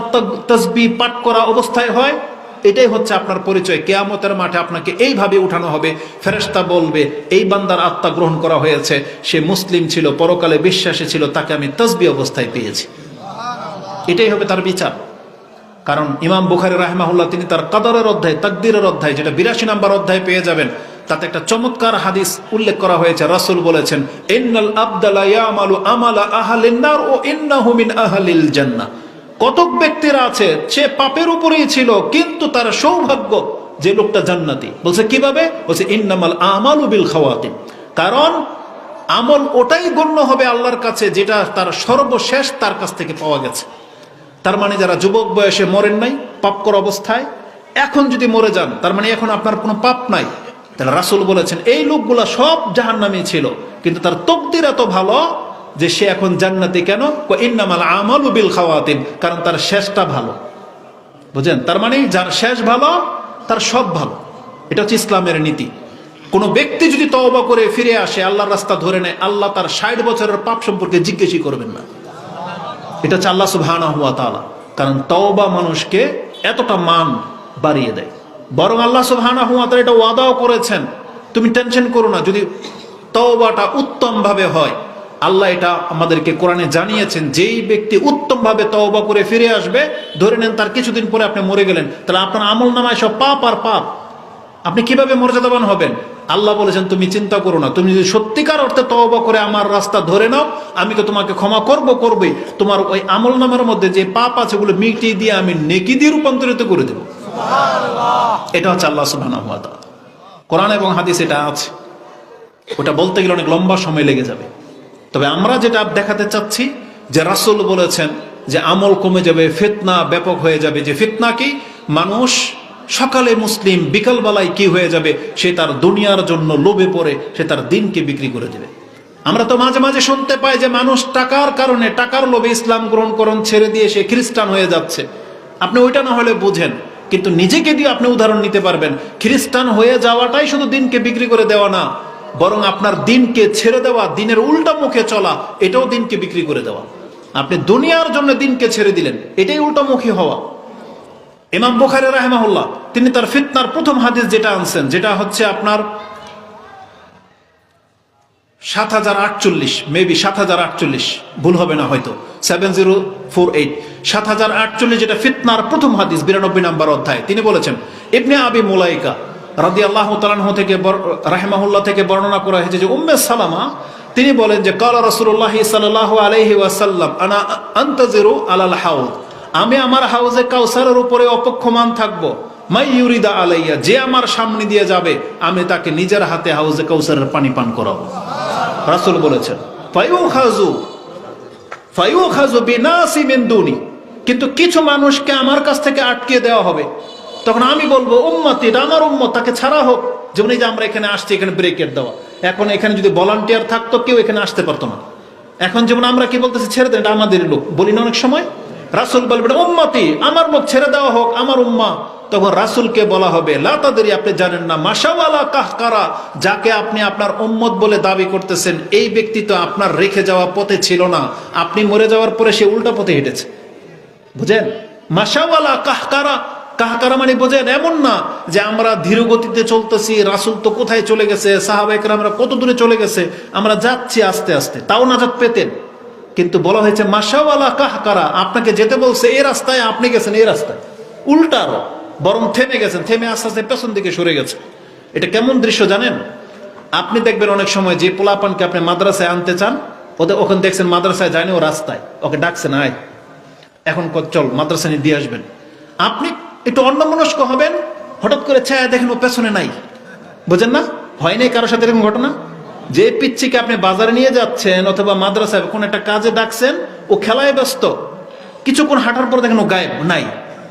তাসবিহ পাঠ করা অবস্থায় হয়, এটাই হচ্ছে আপনার পরিচয়। কিয়ামতের মাঠে আপনাকে এইভাবে উঠানো হবে, ফেরেশতা বলবে এই বান্দার আত্মা গ্রহণ করা হয়েছে, সে মুসলিম ছিল, পরকালে বিশ্বাসী ছিল, তাকে আমি তাসবিহ অবস্থায় পেয়েছি। এটাই হবে তার বিচার। কারণ ইমাম বুখারী রাহিমাহুল্লাহ তিনি তার কদরের অধ্যায়, তাকদীরের অধ্যায়, যেটা 82 নম্বর অধ্যায় পেয়ে যাবেন, তাতে একটা চমৎকার হাদিস উল্লেখ করা হয়েছে। রাসূল বলেছেন, ইন্নাল আবদা লা ইয়ামালু আমালা আহলিন নার ও ইন্নাহু মিন আহলিল জান্নাহ। কতক ব্যক্তিরা আছে সে পাপের উপরেই ছিল, কিন্তু তার সৌভাগ্য যে লোকটা জান্নাতি। বলছে কিভাবে? বলছে ইন্নামাল আমালু বিল খাওয়াতিম। কারণ আমল ওটাই গণ্য হবে আল্লাহর কাছে যেটা তার সর্বশেষ তার কাছ থেকে পাওয়া গেছে। তার মানে যারা যুবক বয়সে মরেন নাই পাপ করা অবস্থায়, এখন যদি মরে যান, তার মানে এখন আপনার কোনো পাপ নাই। তাহলে রাসূল বলেছেন এই লোকগুলা সব জাহান্নামী ছিল, কিন্তু তার তকদির এত ভালো যে সে এখন জান্নাতি। কেন? ইন্নামাল আমালু বিল খাওয়াতিম, কারণ তার শেষটা ভালো। বুঝেন? তার মানে যার শেষ ভালো তার সব ভালো। এটা হচ্ছে ইসলামের নীতি। কোনো ব্যক্তি যদি তওবা করে ফিরে আসে, আল্লাহর রাস্তা ধরে নেয়, আল্লাহ তার 60 বছরের পাপ সম্পর্কে জিজ্ঞেসই করবেন না। এটা হচ্ছে আল্লাহ সুবহানাহু ওয়া তাআলা। কারণ তওবা মানুষকে এতটা মান বাড়িয়ে দেয়। বরং আল্লাহ সুবহানাহু ওয়া তাআলা এটা ওয়াদাও করেছেন, তুমি টেনশন করো না, যদি তওবাটা উত্তম ভাবে হয়। আল্লাহ এটা আমাদেরকে কোরআনে জানিয়েছেন, যেই ব্যক্তি উত্তম ভাবে তওবা করে ফিরে আসবে, ধরে নেন তার কিছুদিন পরে আপনি মরে গেলেন, তাহলে আপনার আমলনামায় সব পাপ আর পাপ। আপনি কিভাবে মর্যাদাবান হবেন? আল্লাহ বলেছেন তুমি চিন্তা করো না, তুমি যদি সত্যিকার অর্থে তওবা করে আমার রাস্তা ধরে নাও, আমি তো তোমাকে ক্ষমা করবই। তোমার ওই আমলনামার মধ্যে যে পাপ আছে ওগুলো মিটিয়ে দিয়ে আমি নেকি দিয়ে রূপান্তরিত করে দেব। এটা হচ্ছে আল্লাহ সুবহানাহু ওয়া তাআলা। কোরআন এবং হাদিস এটা আছে। ওটা বলতে গেলে অনেক লম্বা সময় লেগে যাবে। তবে আমরা যেটা দেখাতে চাচ্ছি, যে রাসূল বলেছেন যে আমল কমে যাবে, ফিতনা ব্যাপক হয়ে যাবে। যে ফিতনা কি? মানুষ সকালে মুসলিম, বিকালবেলায় কি হয়ে যাবে, সে তার দুনিয়ার জন্য লোভে পড়ে সে তার দিনকে বিক্রি করে দেবে। আমরা তো মাঝে মাঝে শুনতে পাই যে মানুষ টাকার কারণে, টাকার লোভে ইসলাম গ্রহণ ছেড়ে দিয়ে সে খ্রিস্টান হয়ে যাচ্ছে। আপনি ওইটা না হলে বুঝেন, কিন্তু নিজেকে দিয়ে আপনি উদাহরণ নিতে পারবেন। খ্রিস্টান হয়ে যাওয়াটাই শুধু দিনকে বিক্রি করে দেওয়া না, বরং আপনার দিনকে ছেড়ে দেওয়া, দিনের উল্টা মুখে চলা, এটাও দিনকে বিক্রি করে দেওয়া। আপনি দুনিয়ার জন্য দিনকে ছেড়ে দিলেন, এটাই উল্টামুখী হওয়া। ইমাম বুখারী রাহিমাহুল্লাহ তিনি তার ফিতনার প্রথম হাদিস যেটা আনছেন, যেটা হচ্ছে আপনার 7048, মেবি 7048, ভুল হবে না হয়তো, 7048, 7048, যেটা ফিতনার প্রথম হাদিস, 92 নম্বর অধ্যায়। তিনি বলেছেন, ইবনে আবি মুলাইকা রাদিয়াল্লাহু তাআলা আনহু থেকে রাহিমাহুল্লাহ থেকে বর্ণনা করা হয়েছে যে উম্মে সালামা তিনি বলেন যে কালা রাসূলুল্লাহ সাল্লাল্লাহু আলাইহি ওয়াসাল্লাম আনা আনতাজিরু আলাল হাউদ, আমি আমার হাউজে কাউসারের উপরে অপেক্ষমান থাকবো। মাই ইউরিদা আলাইয়া, যে আমার সামনে দিয়ে যাবে আমি তাকে নিজের হাতে হাউজে কাউসারের পানি পান করাবো। রাসূল বলেছেন ফায়ুখাযু বিনাসি মিন দুনি, কিন্তু কিছু মানুষকে আমার কাছ থেকে আটকে দেওয়া হবে। তখন আমি বলবো উম্মতি, এটা আমার উম্মত, তাকে ছাড়া হোক। যেমন এই যে আমরা এখানে আসছি, এখানে ব্রেকেট দেওয়া, এখন এখানে যদি ভলান্টিয়ার থাকতো কেউ এখানে আসতে পারতো না। এখন যেমন আমরা কি বলতেছি, ছেড়ে দেন, এটা আমাদের লোক, বলি না অনেক সময়। রাসূল বলবেন উম্মতি, আমার লোক, ছেড়ে দেওয়া হোক, আমার উম্মা। তখন রাসূলকে বলা হবে লা তাদরি, আপনি জানেন না, মাশাওয়ালা কাহকারা, যাকে আপনি আপনার উম্মত বলে দাবি করতেছেন, এই ব্যক্তি তো আপনার রেখে যাওয়া পথে ছিল না, আপনি মরে যাওয়ার পরে সে উল্টা পথে হেঁটেছে। বুঝেন? মাশাওয়ালা কাহকারা, কাহকারা মানে বোঝেন এমন না যে আমরা ধীর গতিতে চলতেছি, রাসূল তো কোথায় চলে গেছে, সাহাবায়ে কেরামরা কত দূরে চলে গেছে, আমরা যাচ্ছি আস্তে আস্তে, তাও নাজাত পেতেন। কিন্তু বলা হয়েছে মাশাওয়ালা কাহকারা, আপনাকে যেতে বলছে এই রাস্তায়, আপনি গেছেন এই রাস্তায়, উল্টা, বরং থেমে গেছেন, থেমে আস্তে আস্তে পেছন দিকে সরে গেছে। এটা কেমন দৃশ্য জানেন? আপনি দেখবেন অনেক সময় যে পোলাপানকে আপনি মাদ্রাসায় আনতে চান, ওদের ওখানে দেখছেন মাদ্রাসায় যায়নি, ও রাস্তায়, ওকে ডাকছেন আয় এখন চল মাদ্রাসা নিয়ে দিয়ে আসবেন। আপনি একটু অন্যমনস্ক হবেন, হঠাৎ করে ছায়া দেখেন ও পেছনে নাই। বুঝেন না? হয় নাই কারোর সাথে এরকম ঘটনা? যে পিচ্ছিকে আপনি বাজারে নিয়ে যাচ্ছেন অথবা মাদ্রাসায় কোন একটা কাজে ডাকছেন, ও খেলায় ব্যস্ত, কিছুক্ষণ হাঁটার পর দেখেন ও গায়েব নাই,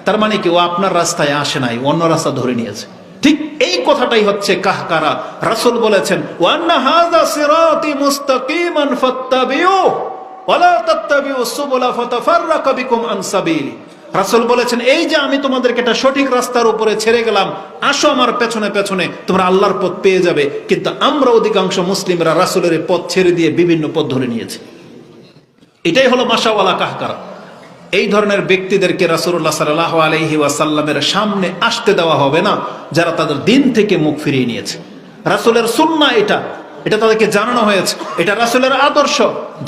তার মানে কি ও আপনার রাস্তায় আসে নাই, অন্য রাস্তা ধরে নিয়েছে। ঠিক এই কথাটাই হচ্ছে কাহকারা। রাসূল বলেছেন ওয়ান্না হাযা সিরাতি মুস্তাকিমান ফাত্তাবিউ ওয়ালা তাত্তাবিউ সুবুলা ফাতাফাররাকা বিকুম আন সাবিলি। রাসূল বলেছেন এই যে আমি তোমাদেরকে একটা সঠিক রাস্তার উপরে ছেড়ে গেলাম, আসো আমার পেছনে পেছনে, তোমরা আল্লাহর পথ পেয়ে যাবে। কিন্তু আমরা অধিকাংশ মুসলিমরা রাসূলের পথ ছেড়ে দিয়ে বিভিন্ন পথ ধরে নিয়েছি। এটাই হলো মাশাওয়ালা কাহকারা। এই ধরনের ব্যক্তিদেরকে রাসূলুল্লাহ সাল্লাল্লাহু আলাইহি ওয়াসাল্লামের সামনে আসতে দেওয়া হবে না, যারা তাদের দিন থেকে মুখ ফিরিয়ে নিয়েছে। রাসূলের সুন্নাহ এটা তাদেরকে জানানো হয়েছে, এটা রাসূলের আদর্শ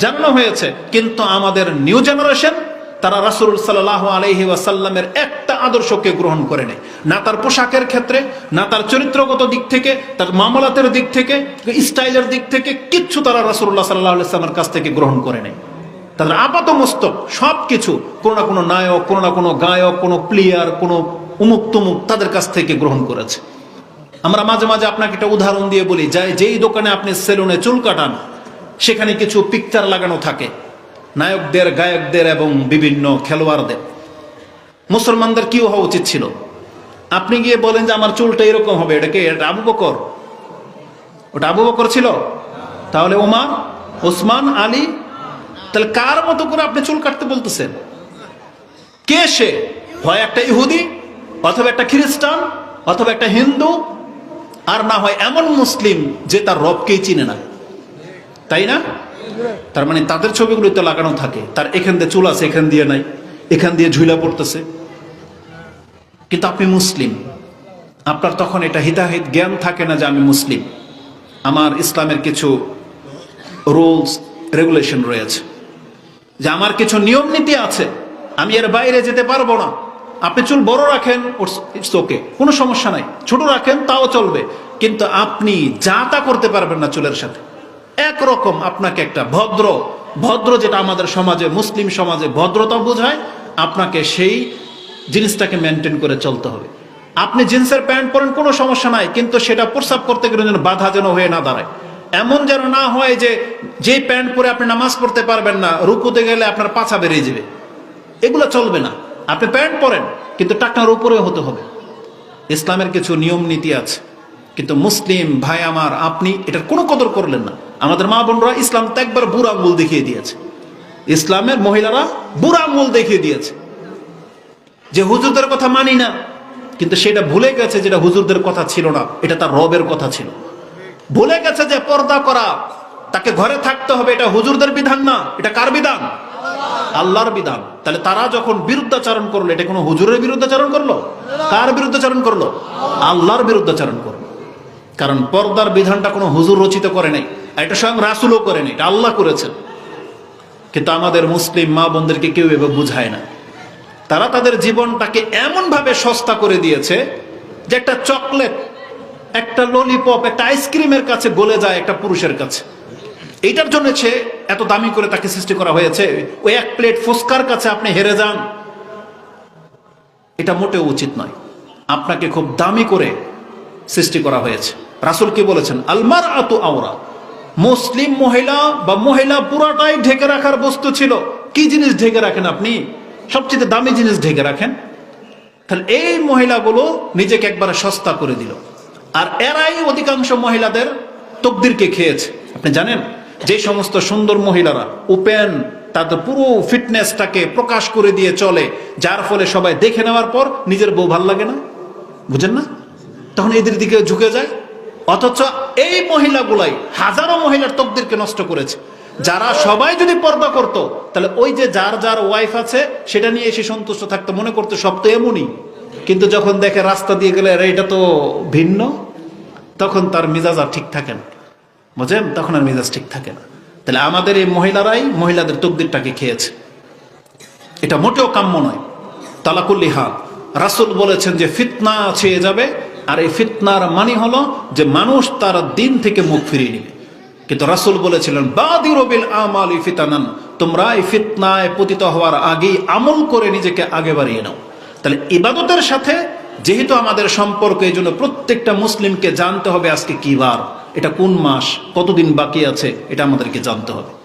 জানানো হয়েছে। কিন্তু আমাদের নিউ জেনারেশন, তারা রাসূল সাল্লাল্লাহু আলাইহি ওয়াসাল্লামের একটা আদর্শকে গ্রহণ করে নেয়, না তার পোশাকের ক্ষেত্রে, না তার চরিত্রগত দিক থেকে, তার মামলাতের দিক থেকে, স্টাইলের দিক থেকে কিচ্ছু তারা রাসূলুল্লাহ সাল্লাল্লাহু আলাইহি ওয়াসাল্লামের কাছ থেকে গ্রহণ করে নেয়। তাদের আপাত মস্তক সবকিছু কোনো না কোনো নায়ক, কোনো না কোনো গায়ক, কোনো প্লেয়ার, কোনো উমুক তুমুক তাদের কাছ থেকে গ্রহণ করেছে। আমরা মাঝে মাঝে আপনাকে একটা উদাহরণ দিয়ে বলি, যেই দোকানে আপনি সেলুনে চুল কাটান, সেখানে কিছু পিকচার লাগানো থাকে নায়কদের, গায়কদের এবং বিভিন্ন খেলোয়াড়দের। মুসলমানদের কি হওয়া উচিত ছিল? আপনি গিয়ে বলেন যে আমার চুলটা এরকম হবে, এটা আবু বকর? ওটা আবু বকর ছিল? তাহলে ওমর, ওসমান, আলী? তাহলে কার মতো করে আপনি চুল কাটতে বলতেছেন? কে সে? হয় একটা ইহুদি, অথবা একটা খ্রিস্টান, অথবা একটা হিন্দু, আর না হয় এমন মুসলিম যে তার রবকেই চিনে না, তাই না? তার মানে তাদের ছবিগুলো তো লাগানো থাকে, তার এখান দিয়ে চুল আছে, এখান দিয়ে নাই, এখান দিয়ে ঝুলা পড়তেছে। কিন্তু আপনি মুসলিম, আপনার তখন এটা হিতাহিত জ্ঞান থাকে না যে আমি মুসলিম, আমার ইসলামের কিছু রুলস রেগুলেশন রয়েছে, যে আমার কিছু নিয়ম নীতি আছে, আমি এর বাইরে যেতে পারবো না। আপনি চুল বড় রাখেন, ইটস ওকে, কোনো সমস্যা নাই, ছোট রাখেন তাও চলবে, কিন্তু আপনি যা তা করতে পারবেন না চুলের সাথে। একরকম আপনাকে একটা ভদ্র যেটা আমাদের সমাজে, মুসলিম সমাজে ভদ্রতা বোঝায়, আপনাকে সেই জিনিসটাকে মেনটেন করে চলতে হবে। আপনি জিন্সের প্যান্ট পরেন, কোনো সমস্যা নাই, কিন্তু সেটা প্রস্রাব করতে গেলে যেন বাধা যেন হয়ে না দাঁড়ায়। এমন যেন না হয় যে প্যান্ট পরে আপনি নামাজ পড়তে পারবেন না, রুকুতে গেলে আপনার পাছা বেরিয়ে যাবে, এগুলো চলবে না। আপনি প্যান্ট পরেন, কিন্তু টাকনার উপরে হতে হবে। ইসলামের কিছু নিয়ম নীতি আছে, কিন্তু মুসলিম ভাই আমার, আপনি এটার কোনো কদর করলেন না। আমাদের মা বোনরা ইসলাম তো একবার বুড়া আঙ্গুল দেখিয়ে দিয়েছে, ইসলামের মহিলারা বুড়া আঙ্গুল দেখিয়ে দিয়েছে, যে হুজুরদের কথা মানি না, কিন্তু সেটা ভুলে গেছে যেটা হুজুরদের কথা ছিল না, এটা তার রবের কথা ছিল। ভুলে গেছে যে পর্দা করা, তাকে ঘরে থাকতে হবে, এটা হুজুরদের বিধান না, এটা কার বিধান? আল্লাহর বিধান। তাহলে তারা যখন বিরুদ্ধাচরণ করলো, এটা কোনো হুজুরের বিরুদ্ধাচরণ করলো? কার বিরুদ্ধাচরণ করলো? আল্লাহর বিরুদ্ধাচরণ করলো। কারণ পর্দার বিধানটা কোনো হুজুর রচিত করে নাই, এটা স্বয়ং রাসূলও করে নাই, এটা আল্লাহ করেছেন। কিন্তু আমাদের মুসলিম মা বোনদেরকে কেউ এভাবে বুঝায় না। তারা তাদের জীবনটাকে এমন ভাবে সস্তা করে দিয়েছে যে একটা চকলেট, একটা ললিপপ, একটা আইসক্রিমের কাছে গলে যায় একটা পুরুষের কাছে। এইটার জন্য সে এত দামি করে তাকে সৃষ্টি করা হয়েছে। ওই এক প্লেট ফুসকার কাছে আপনি হেরে যান, এটা মোটেও উচিত নয়। আপনাকে খুব দামি করে সৃষ্টি করা হয়েছে। রাসূল কি বলেছেন? আলমারআতু আওরা, মুসলিম মহিলা বা মহিলা পুরাটাই ঢেকে রাখার বস্তু ছিল। কি জিনিস ঢেকে রাখেন আপনি? সবচেয়ে দামি জিনিস ঢেকে রাখেন। তাহলে এই মহিলাগুলো নিজেকে একবারে সস্তা করে দিল, আর এরাই অধিকাংশ মহিলাদের তকদিরকে খেয়েছে। আপনি জানেন যে সমস্ত সুন্দর মহিলারা ওপেন তাদের পুরো ফিটনেসটাকে প্রকাশ করে দিয়ে চলে, যার ফলে সবাই দেখে নেওয়ার পর নিজের বউ ভাল লাগে না, বুঝেন না, তখন এদের দিকে ঝুঁকে যায়। অথচ এই মহিলাগুলাই হাজারো মহিলার তকদিরকে নষ্ট করেছে। যারা সবাই যদি পর্দা করত, তাহলে ওই যে যার ওয়াইফ আছে সেটা নিয়ে এসে সন্তুষ্ট থাকতো, মনে করতো সব তো এমনই। কিন্তু যখন দেখে রাস্তা দিয়ে গেলে এটা তো ভিন্ন, তখন তার মেজাজ আর ঠিক থাকে না, বুঝেন, তখন আর মেজাজ ঠিক থাকে না। তাহলে আমাদের এই মহিলারাই মহিলাদের তকদিরটাকে খেয়েছে, এটা মোটেও কাম্য নয়। তালাকুল্লি হাল, রাসূল বলেছেন যে ফিতনা ছেয়ে যাবে, আর এই ফিতনার মানে হলো যে মানুষ তার দিন থেকে মুখ ফিরিয়ে নেবে। কিন্তু রাসূল বলেছিলেন বাদিরু বিল আমালি ফিতানান, তোমরা এই ফিতনায় পতিত হওয়ার আগেই আমল করে নিজেকে আগে বাড়িয়ে নাও। তাহলে ইবাদতের সাথে যেহেতু আমাদের সম্পর্ক, এই জন্য প্রত্যেকটা মুসলিমকে জানতে হবে আজকে কি বার। এটা কোন মাস, কতদিন বাকি আছে, এটা আমাদেরকে জানতে হবে।